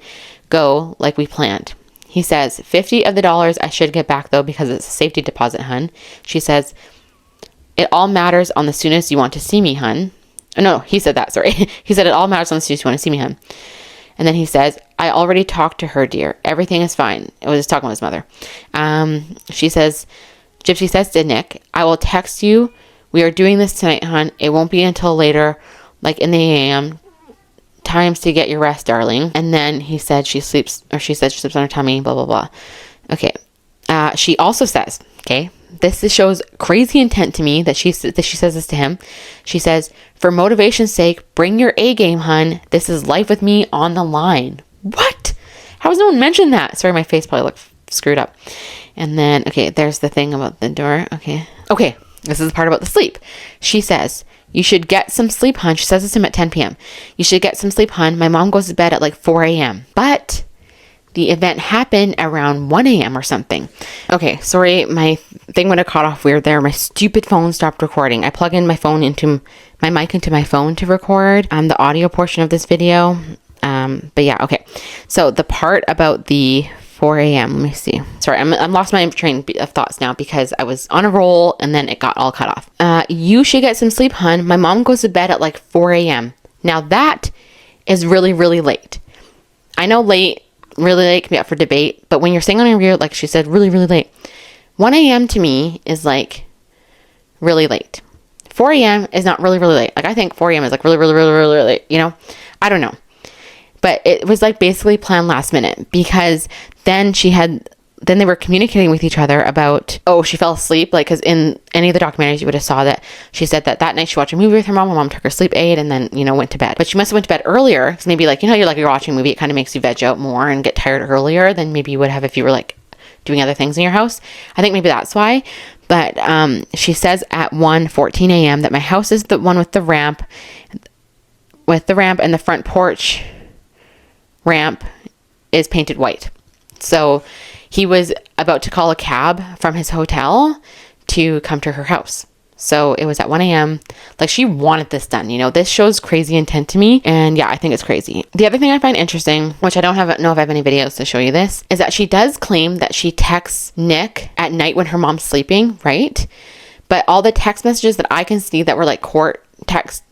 go like we planned. He says, $50 of the dollars I should get back, though, because it's a safety deposit, hun. She says, it all matters on the soonest you want to see me, hun. Oh, no, he said that, sorry. He said, it all matters on the soonest you want to see me, hun. And then he says, I already talked to her, dear. Everything is fine. I was just talking with his mother. She says, Gypsy says to Nick, I will text you. We are doing this tonight, hun. It won't be until later, like in the AM. Times to get your rest, darling. And then he said she sleeps on her tummy, blah, blah, blah. Okay. She also says, okay, this shows crazy intent to me that she says this to him. She says, for motivation's sake, bring your A game, hun. This is life with me on the line. What? How has no one mentioned that? Sorry, my face probably looked screwed up. And then, okay, there's the thing about the door. Okay, this is the part about the sleep. She says, you should get some sleep, hun. She says this to him at 10 p.m. You should get some sleep, hun. My mom goes to bed at like 4 a.m. But the event happened around 1 a.m. or something. Okay, sorry, my thing would have caught off weird there. My stupid phone stopped recording. I plug in my mic into my phone to record the audio portion of this video. But yeah, okay. So the part about the 4 a.m. Let me see. Sorry, I'm lost my train of thoughts now because I was on a roll and then it got all cut off. You should get some sleep, hun. My mom goes to bed at like 4 a.m. Now that is really, really late. I know really late can be up for debate, but when you're saying on your review, like she said, really, really late. 1 a.m. to me is like really late. 4 a.m. is not really, really late. Like I think 4 a.m. is like really, really, really, really late, you know? I don't know. But it was like basically planned last minute because then they were communicating with each other about, she fell asleep. Like, because in any of the documentaries, you would have saw that she said that night she watched a movie with her mom. Her mom took her sleep aid and then, went to bed. But she must have went to bed earlier. Because maybe you're watching a movie, it kind of makes you veg out more and get tired earlier than maybe you would have if you were like doing other things in your house. I think maybe that's why. But she says at 1:14 a.m. that my house is the one with the ramp and the front porch ramp is painted white. So he was about to call a cab from his hotel to come to her house. So it was at 1 a.m. Like, she wanted this done. You know, this shows crazy intent to me. And yeah, I think it's crazy. The other thing I find interesting, which I don't know if I have any videos to show you this, is that she does claim that she texts Nick at night when her mom's sleeping, right? But all the text messages that I can see that were like court text,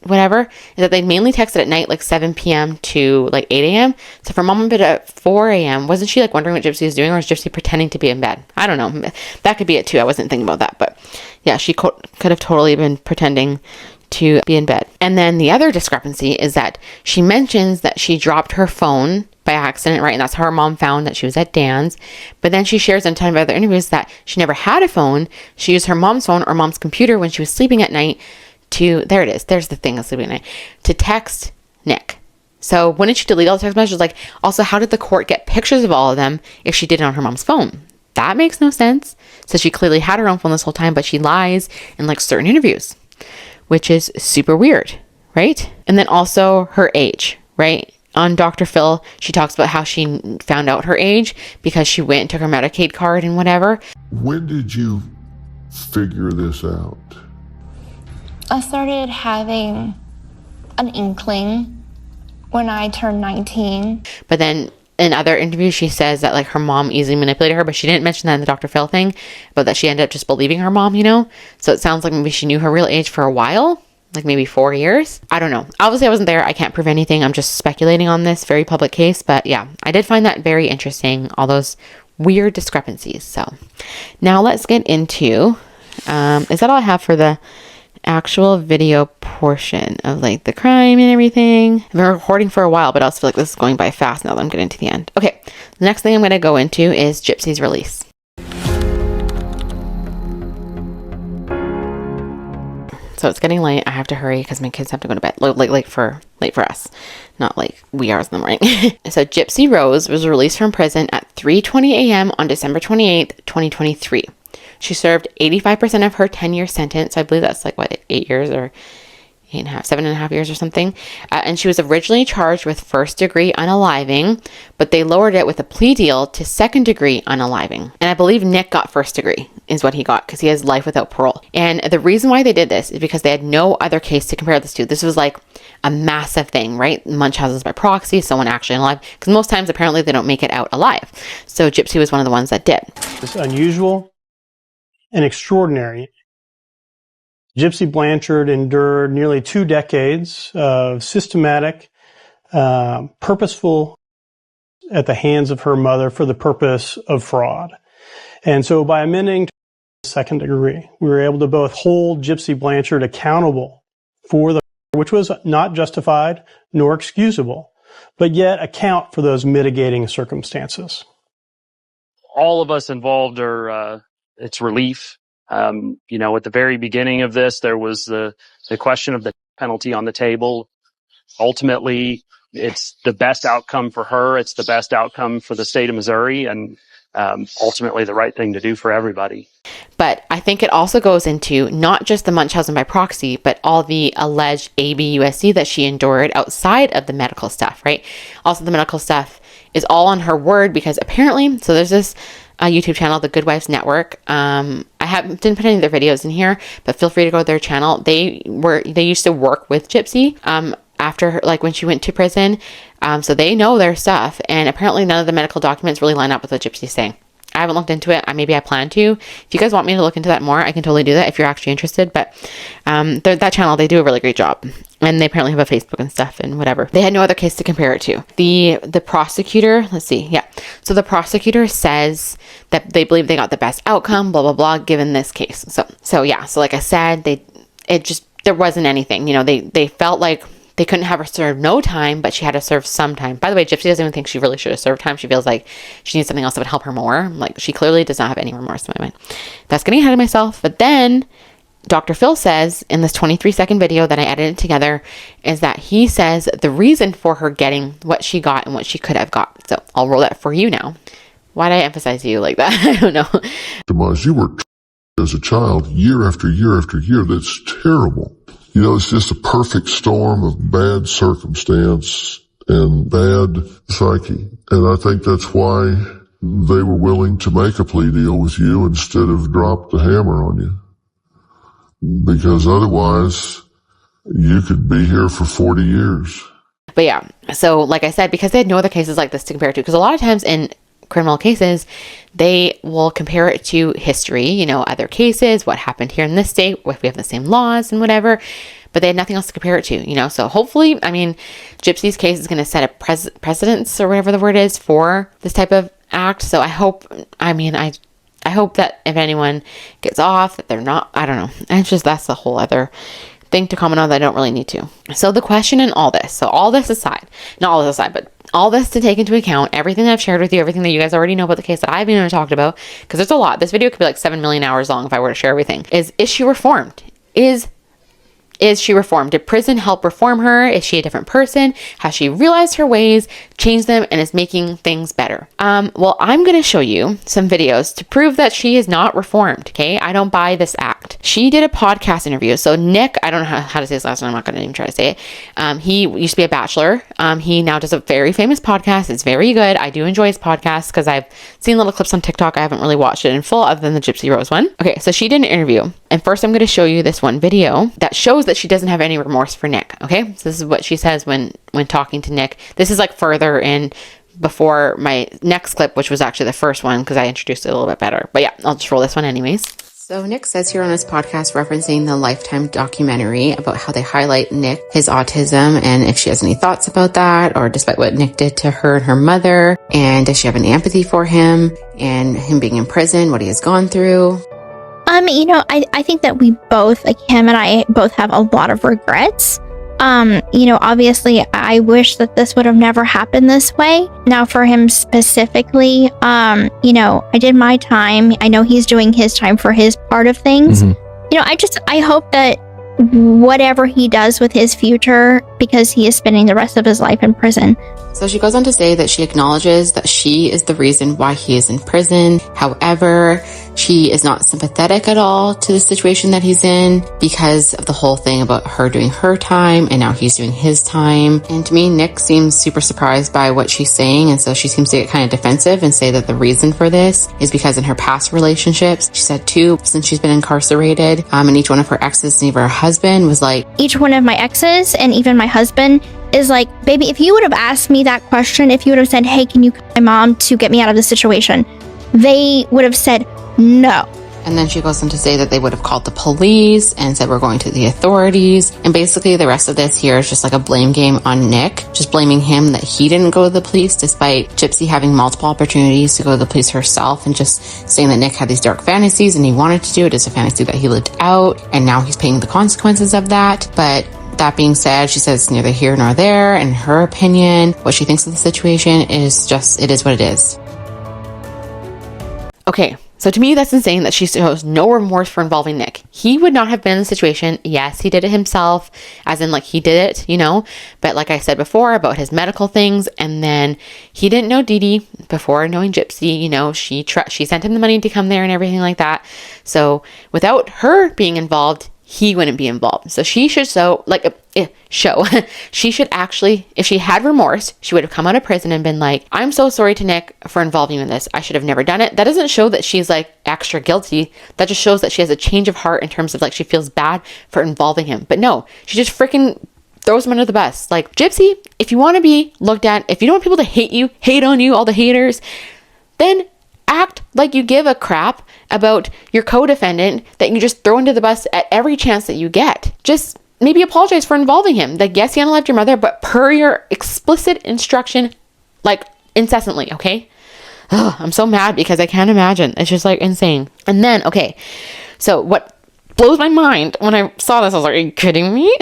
whatever, is that they mainly texted at night, like 7 p.m. to like 8 a.m. So for mom bit at 4 a.m., wasn't she like wondering what Gypsy was doing, or was Gypsy pretending to be in bed? I don't know. That could be it too. I wasn't thinking about that, but yeah, she could have totally been pretending to be in bed. And then the other discrepancy is that she mentions that she dropped her phone by accident, right? And that's how her mom found that she was at Dan's. But then she shares in a ton of other interviews that she never had a phone. She used her mom's phone or mom's computer when she was sleeping at night to, there it is, there's the thing of sleeping at night, to text Nick. So wouldn't she delete all the text messages? Like, also, how did the court get pictures of all of them if she did it on her mom's phone? That makes no sense. So she clearly had her own phone this whole time, but she lies in like certain interviews, which is super weird, right? And then also her age, right? On Dr. Phil, she talks about how she found out her age because she went and took her Medicaid card and whatever. When did you figure this out? I started having an inkling when I turned 19. But then in other interviews, she says that like her mom easily manipulated her, but she didn't mention that in the Dr. Phil thing, but that she ended up just believing her mom, you know? So it sounds like maybe she knew her real age for a while, like maybe 4 years. I don't know. Obviously, I wasn't there. I can't prove anything. I'm just speculating on this very public case. But yeah, I did find that very interesting, all those weird discrepancies. So now let's get into, is that all I have for the actual video portion of like the crime and everything? I've been recording for a while, but I also feel like this is going by fast now that I'm getting to the end. Okay, the next thing I'm going to go into is Gypsy's release. So it's getting late. I have to hurry because my kids have to go to bed. Late for us, not like wee hours in the morning. So Gypsy Rose was released from prison at 3:20 a.m. on December 28th, 2023. She served 85% of her 10-year sentence. I believe that's like, what, 8 years or 7.5 years or something. And she was originally charged with first-degree unaliving, but they lowered it with a plea deal to second-degree unaliving. And I believe Nick got first-degree is what he got because he has life without parole. And the reason why they did this is because they had no other case to compare this to. This was like a massive thing, right? Munchausen's by proxy, someone actually alive. Because most times, apparently, they don't make it out alive. So Gypsy was one of the ones that did. It's unusual and extraordinary. Gypsy Blanchard endured nearly 2 decades of systematic, purposeful at the hands of her mother for the purpose of fraud. And so by amending to second degree, we were able to both hold Gypsy Blanchard accountable for the, which was not justified nor excusable, but yet account for those mitigating circumstances. All of us involved are, it's relief. At the very beginning of this, there was the question of the penalty on the table. Ultimately, it's the best outcome for her. It's the best outcome for the state of Missouri, and ultimately the right thing to do for everybody. But I think it also goes into not just the Munchausen by proxy, but all the alleged ABUSD that she endured outside of the medical stuff, right? Also, the medical stuff is all on her word because apparently, so there's this YouTube channel, the Good Wives Network. I didn't put any of their videos in here, but feel free to go to their channel. They used to work with Gypsy after her, like when she went to prison. So they know their stuff, and apparently none of the medical documents really line up with what Gypsy's saying. I haven't looked into it. Maybe I plan to. If you guys want me to look into that more, I can totally do that if you're actually interested. But that channel, they do a really great job. And they apparently have a Facebook and stuff and whatever. They had no other case to compare it to. The prosecutor, let's see, yeah. So the prosecutor says that they believe they got the best outcome, blah, blah, blah, given this case. So yeah, so like I said, there wasn't anything. They felt like they couldn't have her serve no time, but she had to serve some time. By the way, Gypsy doesn't even think she really should have served time. She feels like she needs something else that would help her more. Like, she clearly does not have any remorse in my mind. That's getting ahead of myself. But then Dr. Phil says in this 23-second video that I edited together is that he says the reason for her getting what she got and what she could have got. So I'll roll that for you now. Why'd I emphasize you like that? I don't know. Demise, you were as a child year after year after year. That's terrible. You know, it's just a perfect storm of bad circumstance and bad psyche. And I think that's why they were willing to make a plea deal with you instead of drop the hammer on you. Because otherwise, you could be here for 40 years. But yeah, so like I said, because they had no other cases like this to compare to, because a lot of times in criminal cases, they will compare it to history, you know, other cases, what happened here in this state, if we have the same laws and whatever, but they had nothing else to compare it to, you know. So hopefully, I mean, Gypsy's case is going to set a precedence or whatever the word is for this type of act. So I hope that if anyone gets off, that they're not, I don't know. It's just, that's the whole other thing to comment on that I don't really need to. So the question in all this, so all this aside, not all this aside, but all this to take into account, everything that I've shared with you, everything that you guys already know about the case that I haven't even talked about, because there's a lot. This video could be like 7 million hours long if I were to share everything. Is she reformed? Is she reformed? Did prison help reform her? Is she a different person? Has she realized her ways, changed them, and is making things better? Well, I'm going to show you some videos to prove that she is not reformed, okay? I don't buy this act. She did a podcast interview. So Nick, I don't know how to say his last name. I'm not going to even try to say it. He used to be a bachelor. He now does a very famous podcast. It's very good. I do enjoy his podcast because I've seen little clips on TikTok. I haven't really watched it in full other than the Gypsy Rose one. Okay, so she did an interview. And first I'm going to show you this one video that shows that she doesn't have any remorse for Nick, okay? So this is what she says when talking to Nick. This is like further in before my next clip, which was actually the first one because I introduced it a little bit better. But yeah, I'll just roll this one anyways. So Nick says here on his podcast, referencing the Lifetime documentary about how they highlight Nick, his autism, and if she has any thoughts about that, or despite what Nick did to her and her mother, and does she have any empathy for him and him being in prison, what he has gone through. You know, I think that we both, like him and I, both have a lot of regrets. You know, obviously I wish that this would have never happened this way. Now for him specifically, you know, I did my time. I know he's doing his time for his part of things. You know, I hope that whatever he does with his future, because he is spending the rest of his life in prison. So she goes on to say that she acknowledges that she is the reason why he is in prison. However, she is not sympathetic at all to the situation that he's in because of the whole thing about her doing her time and now he's doing his time. And to me, Nick seems super surprised by what she's saying. And so she seems to get kind of defensive and say that the reason for this is because in her past relationships, she said 2 since she's been incarcerated, and each one of her exes and even her husband was like, each one of my exes and even my husband is like, baby, if you would have asked me that question, if you would have said, hey, can you call my mom to get me out of this situation, they would have said no. And then she goes on to say that they would have called the police and said we're going to the authorities. And basically the rest of this here is just like a blame game on Nick, just blaming him that he didn't go to the police despite Gypsy having multiple opportunities to go to the police herself, and just saying that Nick had these dark fantasies and he wanted to do it. It's a fantasy that he lived out and now he's paying the consequences of that. But that being said, she says it's neither here nor there. In her opinion, what she thinks of the situation is just, it is what it is. Okay, so to me, that's insane that she shows no remorse for involving Nick. He would not have been in the situation. Yes, he did it himself, as in like he did it, you know, but like I said before about his medical things, and then he didn't know Dee Dee before knowing Gypsy, you know, she sent him the money to come there and everything like that. So without her being involved, he wouldn't be involved. So she should she should actually, if she had remorse, she would have come out of prison and been like, I'm so sorry to Nick for involving you in this. I should have never done it. That doesn't show that she's like extra guilty. That just shows that she has a change of heart in terms of like she feels bad for involving him. But no, she just freaking throws him under the bus. Like, Gypsy, if you want to be looked at, if you don't want people to hate on you, all the haters, then act like you give a crap about your co-defendant that you just throw into the bus at every chance that you get. Just maybe apologize for involving him. Like, yes, you unalived your mother, but per your explicit instruction, like incessantly, okay? Ugh, I'm so mad because I can't imagine. It's just like insane. And then, okay, so what blows my mind when I saw this, I was like, are you kidding me?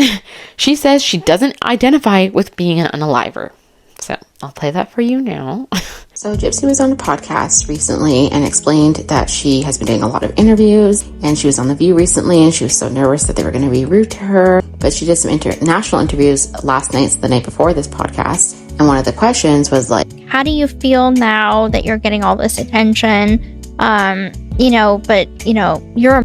She says she doesn't identify with being an unaliver. So I'll play that for you now. So Gypsy was on a podcast recently and explained that she has been doing a lot of interviews, and she was on The View recently and she was so nervous that they were going to be rude to her. But she did some international interviews last night, so the night before this podcast, And one of the questions was like, how do you feel now that you're getting all this attention? You're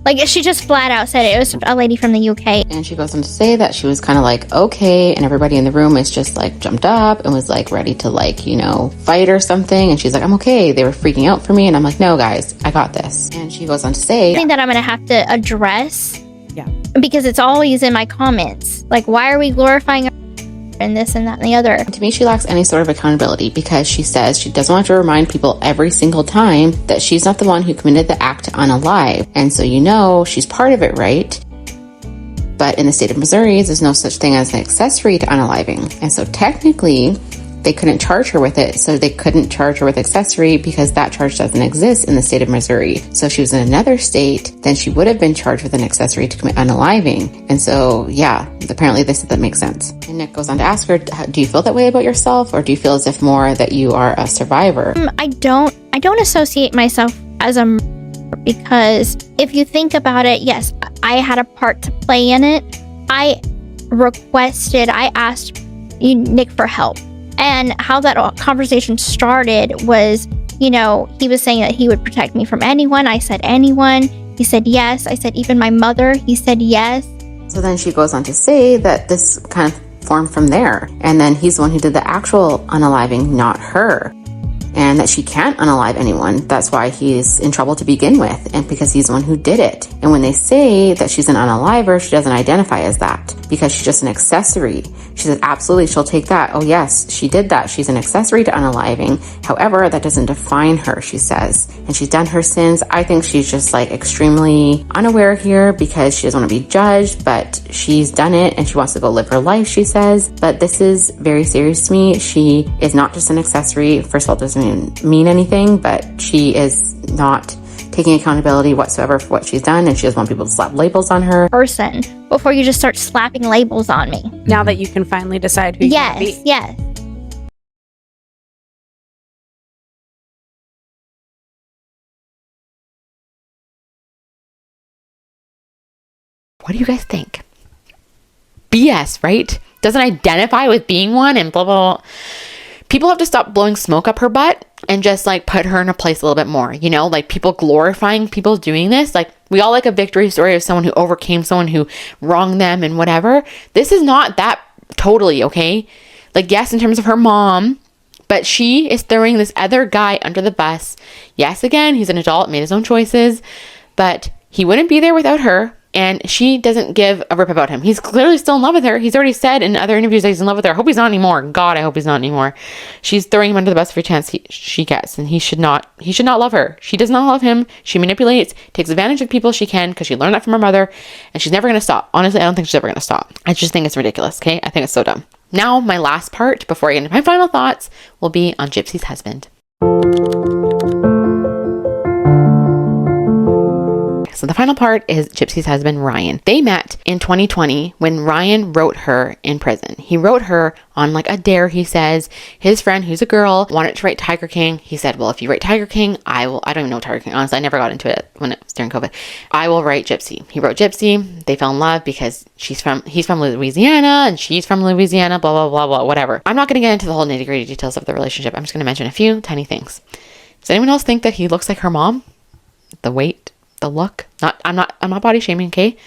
like, she just flat out said it. It was a lady from the UK. And she goes on to say that she was kind of like, okay, and everybody in the room is just like jumped up and was like ready to fight or something. And she's like, I'm okay. They were freaking out for me. And I'm like, no, guys, I got this. And she goes on to say, I think that I'm going to have to address, because it's always in my comments. Like, why are we glorifying her and this and that and the other? To me, she lacks any sort of accountability because she says she doesn't want to remind people every single time that she's not the one who committed the act to unalive. And so she's part of it, right? But in the state of Missouri, there's no such thing as an accessory to unaliving. And so technically, they couldn't charge her with it. So they couldn't charge her with accessory because that charge doesn't exist in the state of Missouri. So if she was in another state, then she would have been charged with an accessory to commit unaliving. And so, apparently they said that makes sense. And Nick goes on to ask her, do you feel that way about yourself? Or do you feel as if more that you are a survivor? I don't associate myself as a murderer, because if you think about it, yes, I had a part to play in it. I asked Nick for help. And how that conversation started was, he was saying that he would protect me from anyone. I said anyone. He said yes. I said even my mother. He said yes. So then she goes on to say that this kind of formed from there. And then he's the one who did the actual unaliving, not her. And that she can't unalive anyone. That's why he's in trouble to begin with, and because he's the one who did it. And when they say that she's an unaliver, she doesn't identify as that because she's just an accessory. She said, absolutely, she'll take that. Oh yes, she did that. She's an accessory to unaliving. However, that doesn't define her, she says. And she's done her sins. I think she's just extremely unaware here because she doesn't want to be judged, but she's done it and she wants to go live her life, she says. But this is very serious to me. She is not just an accessory. First of all, it doesn't mean anything, but she is not taking accountability whatsoever for what she's done, and she doesn't want people to slap labels on her. Person, before you just start slapping labels on me. Now that you can finally decide who you want to be. Yes. What do you guys think? BS, right? Doesn't identify with being one and blah, blah, blah. People have to stop blowing smoke up her butt and just put her in a place a little bit more, people glorifying people doing this. We all like a victory story of someone who overcame someone who wronged them and whatever. This is not that totally, okay? Yes, in terms of her mom, but she is throwing this other guy under the bus. Yes, again, he's an adult, made his own choices, but he wouldn't be there without her. And she doesn't give a rip about him. He's clearly still in love with her. He's already said in other interviews that he's in love with her. I hope he's not anymore. God, I hope he's not anymore. She's throwing him under the bus every chance she gets. And he should not love her. She does not love him. She manipulates, takes advantage of people she can because she learned that from her mother. And she's never going to stop. Honestly, I don't think she's ever going to stop. I just think it's ridiculous, okay? I think it's so dumb. Now, my last part before I get into my final thoughts will be on Gypsy's husband. So the final part is Gypsy's husband, Ryan. They met in 2020 when Ryan wrote her in prison. He wrote her on a dare, he says. His friend, who's a girl, wanted to write Tiger King. He said, well, if you write Tiger King, I don't even know Tiger King. Honestly, I never got into it when it was during COVID. I will write Gypsy. He wrote Gypsy. They fell in love because he's from Louisiana and she's from Louisiana, blah, blah, blah, blah, whatever. I'm not going to get into the whole nitty gritty details of the relationship. I'm just going to mention a few tiny things. Does anyone else think that he looks like her mom? The weight? The look, I'm not body shaming, okay?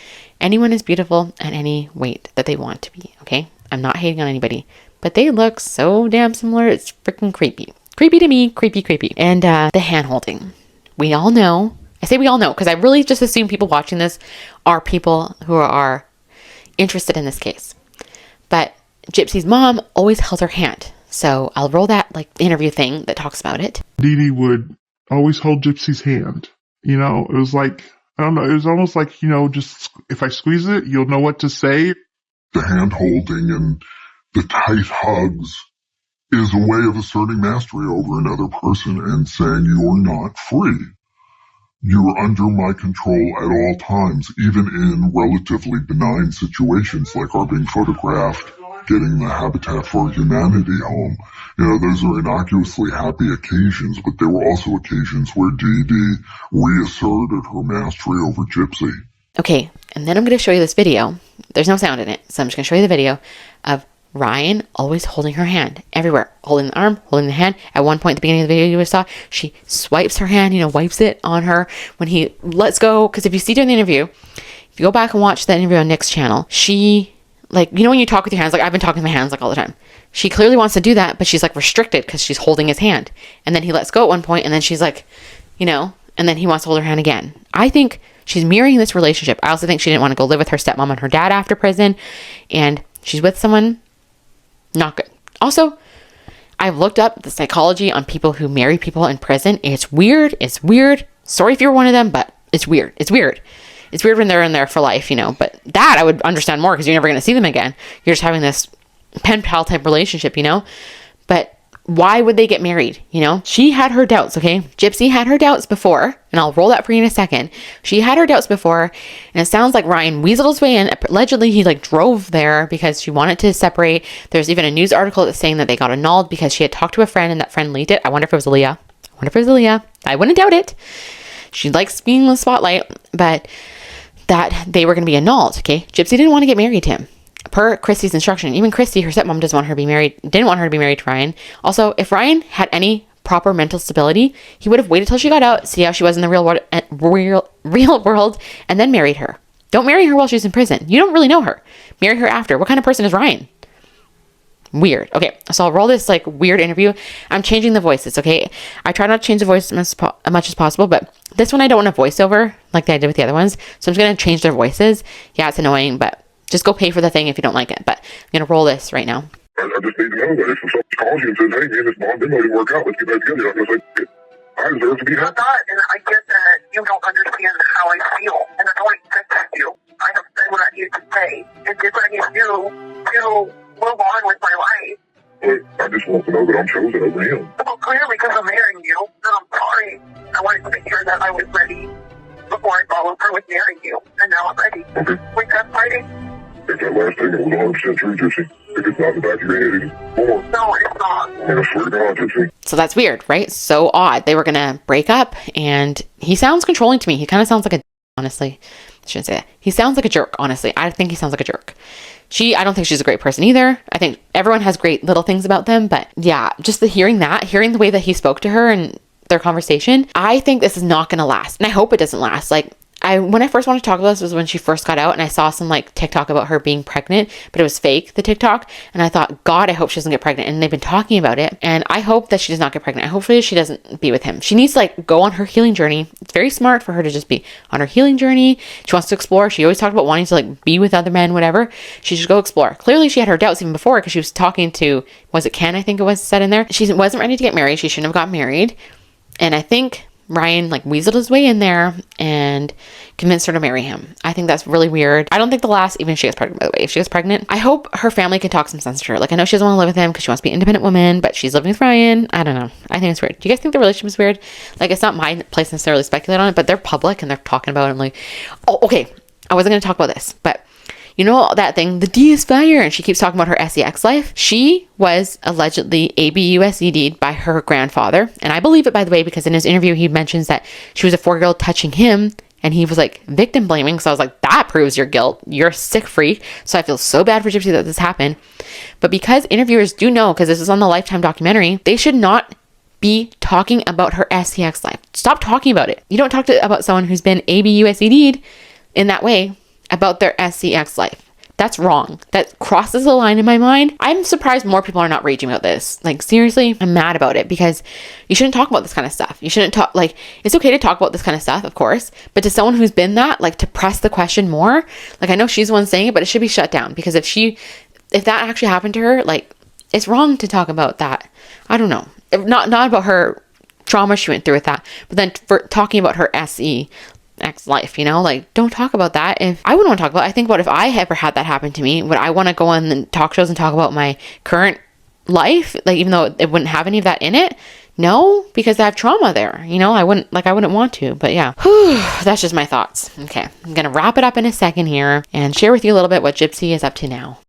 Anyone is beautiful at any weight that they want to be, okay? I'm not hating on anybody, but they look so damn similar. It's freaking creepy. Creepy to me, creepy. And the hand holding. We all know, I say we all know, because I really just assume people watching this are people who are interested in this case. But Gypsy's mom always held her hand. So I'll roll that interview thing that talks about it. Dee Dee would always hold Gypsy's hand. It was I don't know, it was almost just if I squeeze it, you'll know what to say. The hand holding and the tight hugs is a way of asserting mastery over another person and saying you're not free. You're under my control at all times, even in relatively benign situations like our being photographed, getting the Habitat for Humanity home. Those are innocuously happy occasions, but there were also occasions where Dee Dee reasserted her mastery over Gypsy. Okay, and then I'm going to show you this video. There's no sound in it, so I'm just going to show you the video of Ryan always holding her hand everywhere, holding the arm, holding the hand. At one point at the beginning of the video you saw, she swipes her hand, wipes it on her when he lets go. Because if you see during the interview, if you go back and watch that interview on Nick's channel, she, when you talk with your hands, I've been talking with my hands all the time. She clearly wants to do that, but she's restricted because she's holding his hand. And then he lets go at one point, and then she's and then he wants to hold her hand again. I think she's mirroring this relationship. I also think she didn't want to go live with her stepmom and her dad after prison, and she's with someone not good. Also, I've looked up the psychology on people who marry people in prison. It's weird. It's weird. Sorry if you're one of them, but it's weird. It's weird. It's weird when they're in there for life, but that I would understand more because you're never going to see them again. You're just having this pen pal type relationship, but why would they get married? She had her doubts. Okay. Gypsy had her doubts before, and I'll roll that for you in a second. She had her doubts before, and it sounds like Ryan weaseled his way in. Allegedly, he drove there because she wanted to separate. There's even a news article that's saying that they got annulled because she had talked to a friend and that friend leaked it. I wonder if it was Aleah. I wouldn't doubt it. She likes being in the spotlight, but that they were going to be annulled. Okay. Gypsy didn't want to get married to him. Per Christy's instruction, even Christy, her stepmom, didn't want her to be married to Ryan. Also, if Ryan had any proper mental stability, he would have waited till she got out, see how she was in the real world, and then married her. Don't marry her while she's in prison. You don't really know her. Marry her after. What kind of person is Ryan? Weird. Okay, so I'll roll this weird interview. I'm changing the voices, okay? I try not to change the voice as much as possible, but this one I don't want a voiceover like I did with the other ones, so I'm just going to change their voices. Yeah, it's annoying, but just go pay for the thing if you don't like it. But I'm going to roll this right now. I just need to know that if someone calls you and says, hey, me and this bond demo didn't work out, let's get back together, you're not going to say, I deserve to be happy. And I get that you don't understand how I feel, and I don't expect you. I have said what I need to say, and did what I need to do to move on with my life. But I just want to know that I'm chosen over him. Well, clearly, because I'm marrying you, and I'm sorry. I wanted to make sure that I was ready before I followed through with marrying you, and now I'm ready. Okay. We kept fighting. If that last statement was 100% true, Gypsy, if it's not in the back of your head anymore. No, it's not. I swear to God, Gypsy. So that's weird, right? So odd. They were going to break up, and he sounds controlling to me. He kind of sounds like honestly. I shouldn't say that. He sounds like a jerk, honestly. I think he sounds like a jerk. I don't think she's a great person either. I think everyone has great little things about them, but yeah, just hearing the way that he spoke to her and their conversation, I think this is not going to last. And I hope it doesn't last. When I first wanted to talk about this was when she first got out, and I saw some TikTok about her being pregnant, but it was fake, the TikTok. And I thought, God, I hope she doesn't get pregnant. And they've been talking about it. And I hope that she does not get pregnant. Hopefully she doesn't be with him. She needs to go on her healing journey. It's very smart for her to just be on her healing journey. She wants to explore. She always talked about wanting to be with other men, whatever. She should go explore. Clearly she had her doubts even before because she was talking to, was it Ken? I think it was said in there. She wasn't ready to get married. She shouldn't have got married. And I think Ryan weaseled his way in there and convinced her to marry him. I think that's really weird. I don't think even if she gets pregnant, by the way, if she gets pregnant, I hope her family can talk some sense to her. I know she doesn't want to live with him because she wants to be an independent woman, but she's living with Ryan. I don't know. I think it's weird. Do you guys think the relationship is weird? It's not my place necessarily to speculate on it, but they're public and they're talking about it. I'm oh, okay. I wasn't going to talk about this, but you know that thing, the D is fire, and she keeps talking about her sex life. She was allegedly ABUSED'd by her grandfather, and I believe it, by the way, because in his interview he mentions that she was a 4-year-old touching him, and he was victim blaming. So I was that proves your guilt. You're a sick freak. So I feel so bad for Gypsy that this happened. But because interviewers do know, because this is on the Lifetime documentary, they should not be talking about her sex life. Stop talking about it. You don't talk about someone who's been ABUSED'd in that way about their sex life. That's wrong. That crosses the line in my mind. I'm surprised more people are not raging about this. Seriously, I'm mad about it because you shouldn't talk about this kind of stuff. You shouldn't talk, it's okay to talk about this kind of stuff, of course, but to someone who's been that, to press the question more, I know she's the one saying it, but it should be shut down because if that actually happened to her, it's wrong to talk about that. I don't know. Not about her trauma she went through with that, but then for talking about her ex-life, don't talk about that. If I wouldn't want to talk about it, I think about if I ever had that happen to me, would I want to go on the talk shows and talk about my current life, even though it wouldn't have any of that in it? No, because I have trauma there. I wouldn't want to, but yeah. That's just my thoughts. Okay, I'm gonna wrap it up in a second here and share with you a little bit what Gypsy is up to now.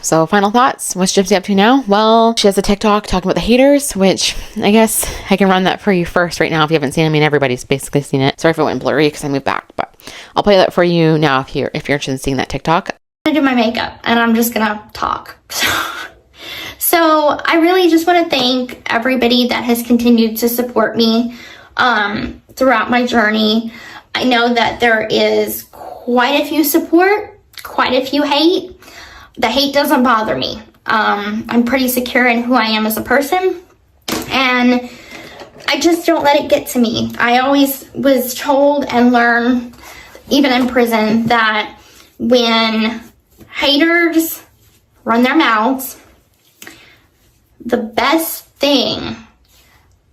So final thoughts. What's Gypsy up to now? Well, she has a TikTok talking about the haters, which I guess I can run that for you first right now if you haven't seen it. Everybody's basically seen it. Sorry if it went blurry because I moved back, but I'll play that for you now if you're interested in seeing that TikTok. I do my makeup and I'm just gonna talk. So I really just want to thank everybody that has continued to support me throughout my journey. I know that there is quite a few support, quite a few hate. The hate doesn't bother me. I'm pretty secure in who I am as a person, and I just don't let it get to me. I always was told and learned, even in prison, that when haters run their mouths, the best thing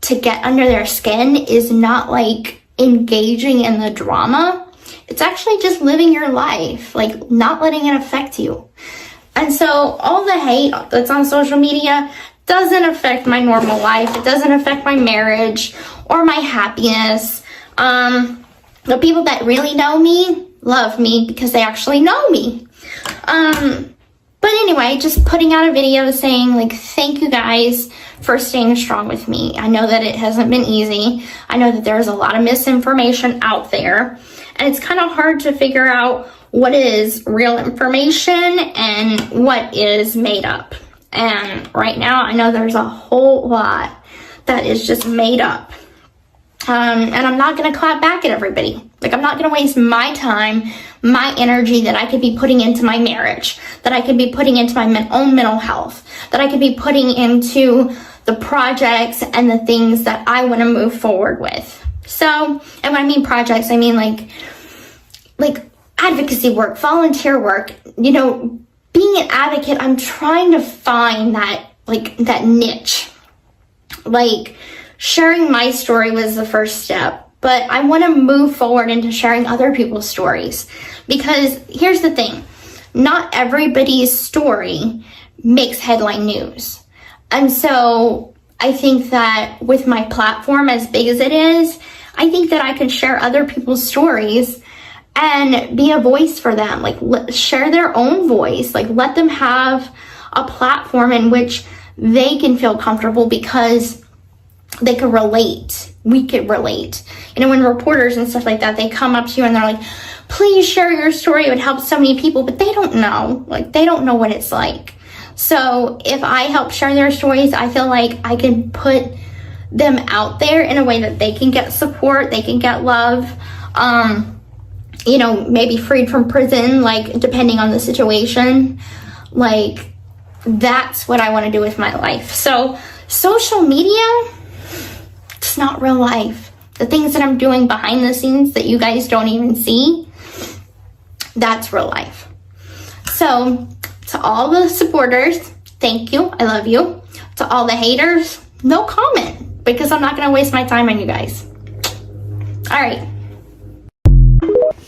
to get under their skin is not like engaging in the drama. It's actually just living your life, like not letting it affect you. And so all the hate that's on social media doesn't affect my normal life. It doesn't affect my marriage or my happiness. The people that really know me love me because they actually know me. But anyway, just putting out a video saying, like, thank you guys for staying strong with me. I know that it hasn't been easy. I know that there's a lot of misinformation out there. And it's kind of hard to figure out what is real information and what is made up. And right now, I know there's a whole lot that is just made up. And I'm not going to clap back at everybody. Like, I'm not going to waste my time, my energy that I could be putting into my marriage, that I could be putting into my own mental health, that I could be putting into the projects and the things that I want to move forward with. So, and when I mean projects, I mean like advocacy work, volunteer work, you know, being an advocate. I'm trying to find that, like, that niche. Like, sharing my story was the first step, but I want to move forward into sharing other people's stories, because here's the thing, not everybody's story makes headline news. And so I think that with my platform as big as it is, I think that I could share other people's stories and be a voice for them, like share their own voice, like let them have a platform in which they can feel comfortable because they could relate. We could relate. You know, when reporters and stuff like that, they come up to you and they're like, please share your story. It would help so many people, but they don't know. Like, they don't know what it's like. So if I help share their stories, I feel like I can put them out there in a way that they can get support, they can get love, you know, maybe freed from prison, like, depending on the situation. Like, that's what I want to do with my life. So social media, it's not real life. The things that I'm doing behind the scenes that you guys don't even see, that's real life. So to all the supporters, thank you. I love you. To all the haters, no comment, because I'm not going to waste my time on you guys. All right.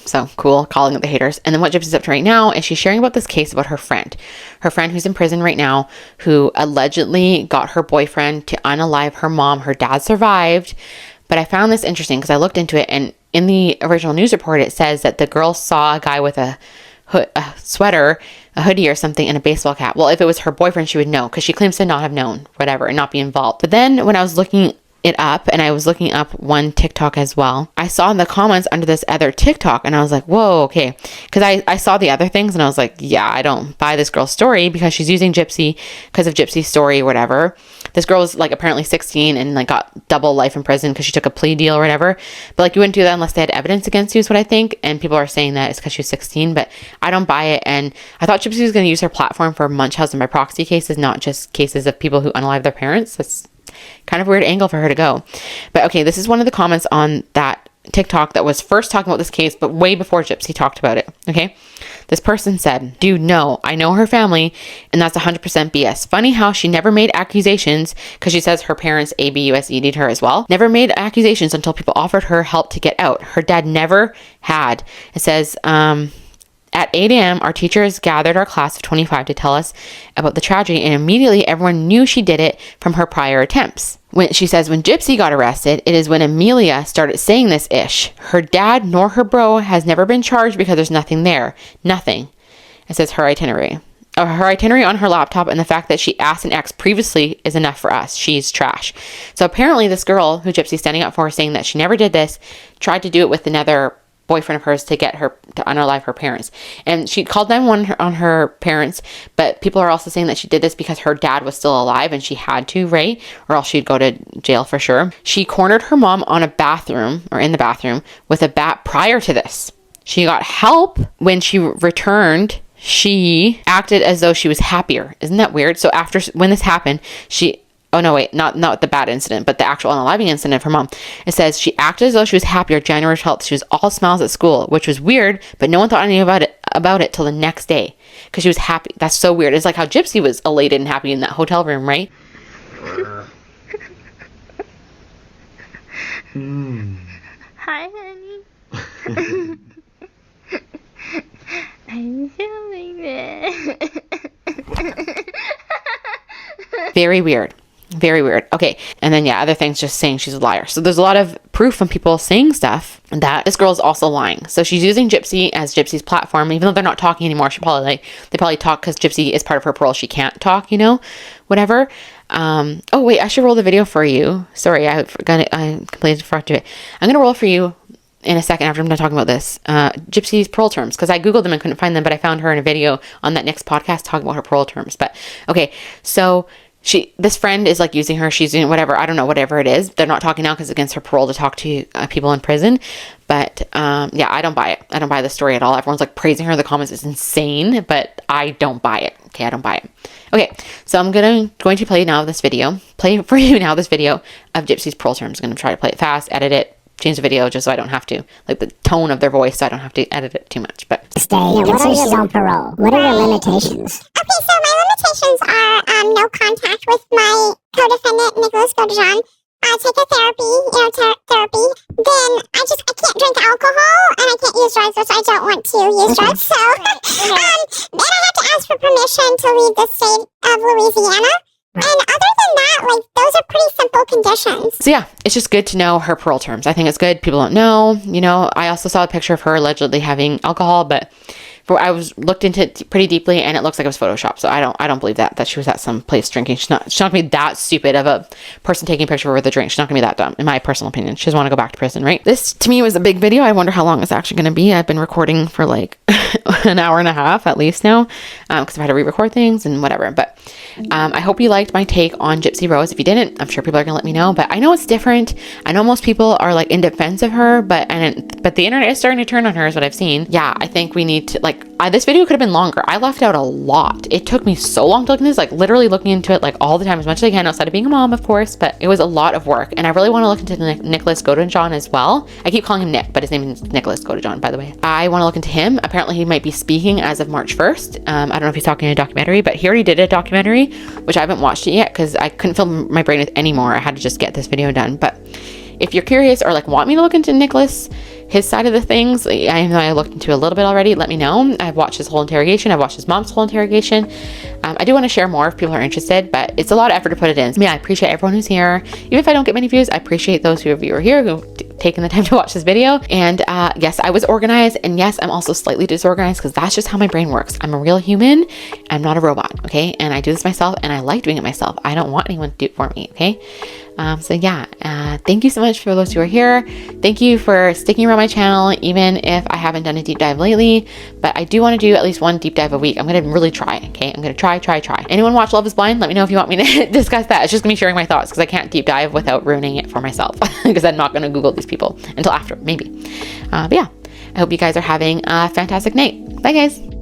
So cool, calling it the haters. And then what Gypsy's up to right now is she's sharing about this case about her friend who's in prison right now, who allegedly got her boyfriend to unalive her mom. Her dad survived. But I found this interesting because I looked into it, and in the original news report, it says that the girl saw a guy with a sweater, a hoodie or something, and a baseball cap. Well, if it was her boyfriend, she would know, because she claims to not have known, whatever, and not be involved. But then when I was looking it up, and I was looking up one TikTok as well, I saw in the comments under this other TikTok, and I was like, whoa, okay, because I saw the other things, and I was like, yeah, I don't buy this girl's story, because she's using Gypsy because of Gypsy's story or whatever. This girl was like apparently 16 and like got double life in prison because she took a plea deal or whatever, but like you wouldn't do that unless they had evidence against you is what I think, and people are saying that it's because she was 16, but I don't buy it. And I thought Gypsy was going to use her platform for Munchausen by proxy cases, not just cases of people who unalive their parents. That's kind of a weird angle for her to go. But okay, this is one of the comments on that TikTok that was first talking about this case, but way before Gypsy talked about it. Okay, this person said, dude, no, I know her family, and that's 100% BS. Funny how she never made accusations, because she says her parents ABUSED'd her as well. Never made accusations until people offered her help to get out. Her dad never had. It says, at 8 a.m., our teachers gathered our class of 25 to tell us about the tragedy, and immediately everyone knew she did it from her prior attempts. She says, when Gypsy got arrested, it is when Aleah started saying this ish. Her dad nor her bro has never been charged because there's nothing there. Nothing. It says her itinerary. Her itinerary on her laptop, and the fact that she asked an ex previously is enough for us. She's trash. So apparently this girl who Gypsy's standing up for, saying that she never did this, tried to do it with another boyfriend of hers to get her to unalive her parents. And she called 911 on her parents, but people are also saying that she did this because her dad was still alive and she had to, right? Or else she'd go to jail for sure. She cornered her mom on a bathroom, or in the bathroom, with a bat prior to this. She got help. When she returned, she acted as though she was happier. Isn't that weird? So when this happened, oh no, wait, not the bad incident, but the actual unaliving incident of her mom. It says she acted as though she was happier January 12th. She was all smiles at school, which was weird, but no one thought anything about it till the next day because she was happy. That's so weird. It's like how Gypsy was elated and happy in that hotel room, right? Hi, honey. I'm feeling it. Very weird. Very weird. Okay. And then, other things just saying she's a liar. So there's a lot of proof from people saying stuff that this girl is also lying. So she's using Gypsy as Gypsy's platform, even though they're not talking anymore. They probably talk because Gypsy is part of her parole. She can't talk, whatever. Oh wait, I should roll the video for you. Sorry, I completely forgot to do it. I'm going to roll for you in a second after I'm done talking about this. Gypsy's parole terms, because I Googled them and couldn't find them, but I found her in a video on that next podcast talking about her parole terms. But okay, so this friend is like using her, she's doing whatever, I don't know, whatever it is. They're not talking now because it's against her parole to talk to people in prison. But I don't buy it. I don't buy the story at all. Everyone's like praising her in the comments. It's insane, but I don't buy it. Okay, I don't buy it. Okay, so I'm going to play for you now this video of Gypsy's parole terms. I'm going to try to play it fast, edit it, change the video just so I don't have to, like the tone of their voice, so I don't have to edit it too much. But She's on parole. What are your limitations? Okay, so my limitations are no contact with my co-defendant, Godejohn. Take a therapy. Then I can't drink alcohol and I can't use drugs, which I don't want to use drugs. So, then I have to ask for permission to leave the state of Louisiana. And other than that, those are pretty simple conditions. So it's just good to know her parole terms. I think it's good. People don't know, I also saw a picture of her allegedly having alcohol, but I looked into it pretty deeply and it looks like it was Photoshopped. So I don't believe that she was at some place drinking. She's not gonna be that stupid of a person taking a picture of her with a drink. She's not gonna be that dumb, in my personal opinion. She doesn't want to go back to prison, right? This to me was a big video. I wonder how long it's actually gonna be. I've been recording for like an hour and a half at least now, because I've had to re-record things and whatever. But I hope you liked my take on Gypsy Rose. If you didn't, I'm sure people are gonna let me know. But I know it's different. I know most people are like in defense of her, but the internet is starting to turn on her, is what I've seen. Yeah, I think we need to this video could have been longer. I left out a lot. It took me so long to look into this, literally looking into it all the time, as much as I can, outside of being a mom, of course, but it was a lot of work. And I really want to look into Nicholas Godejohn as well. I keep calling him Nick, but his name is Nicholas Godejohn, by the way. I want to look into him. Apparently he might be speaking as of March 1st. I don't know if he's talking in a documentary, but he already did a documentary, which I haven't watched it yet because I couldn't fill my brain with any more. I had to just get this video done. But if you're curious or want me to look into Nicholas, his side of the things, I know I looked into a little bit already, let me know. I've watched his whole interrogation. I've watched his mom's whole interrogation. I do want to share more if people are interested, but it's a lot of effort to put it in. I appreciate everyone who's here. Even if I don't get many views, I appreciate those of you who are here who've taken the time to watch this video. And yes, I was organized, and yes, I'm also slightly disorganized because that's just how my brain works. I'm a real human. I'm not a robot, okay? And I do this myself, and I like doing it myself. I don't want anyone to do it for me, okay? Thank you so much for those who are here. Thank you for sticking around my channel, even if I haven't done a deep dive lately, but I do want to do at least one deep dive a week. I'm going to really try, okay? I'm going to try. Anyone watch Love is Blind? Let me know if you want me to discuss that. It's just going to be sharing my thoughts because I can't deep dive without ruining it for myself because I'm not going to Google these people until after, maybe. I hope you guys are having a fantastic night. Bye, guys.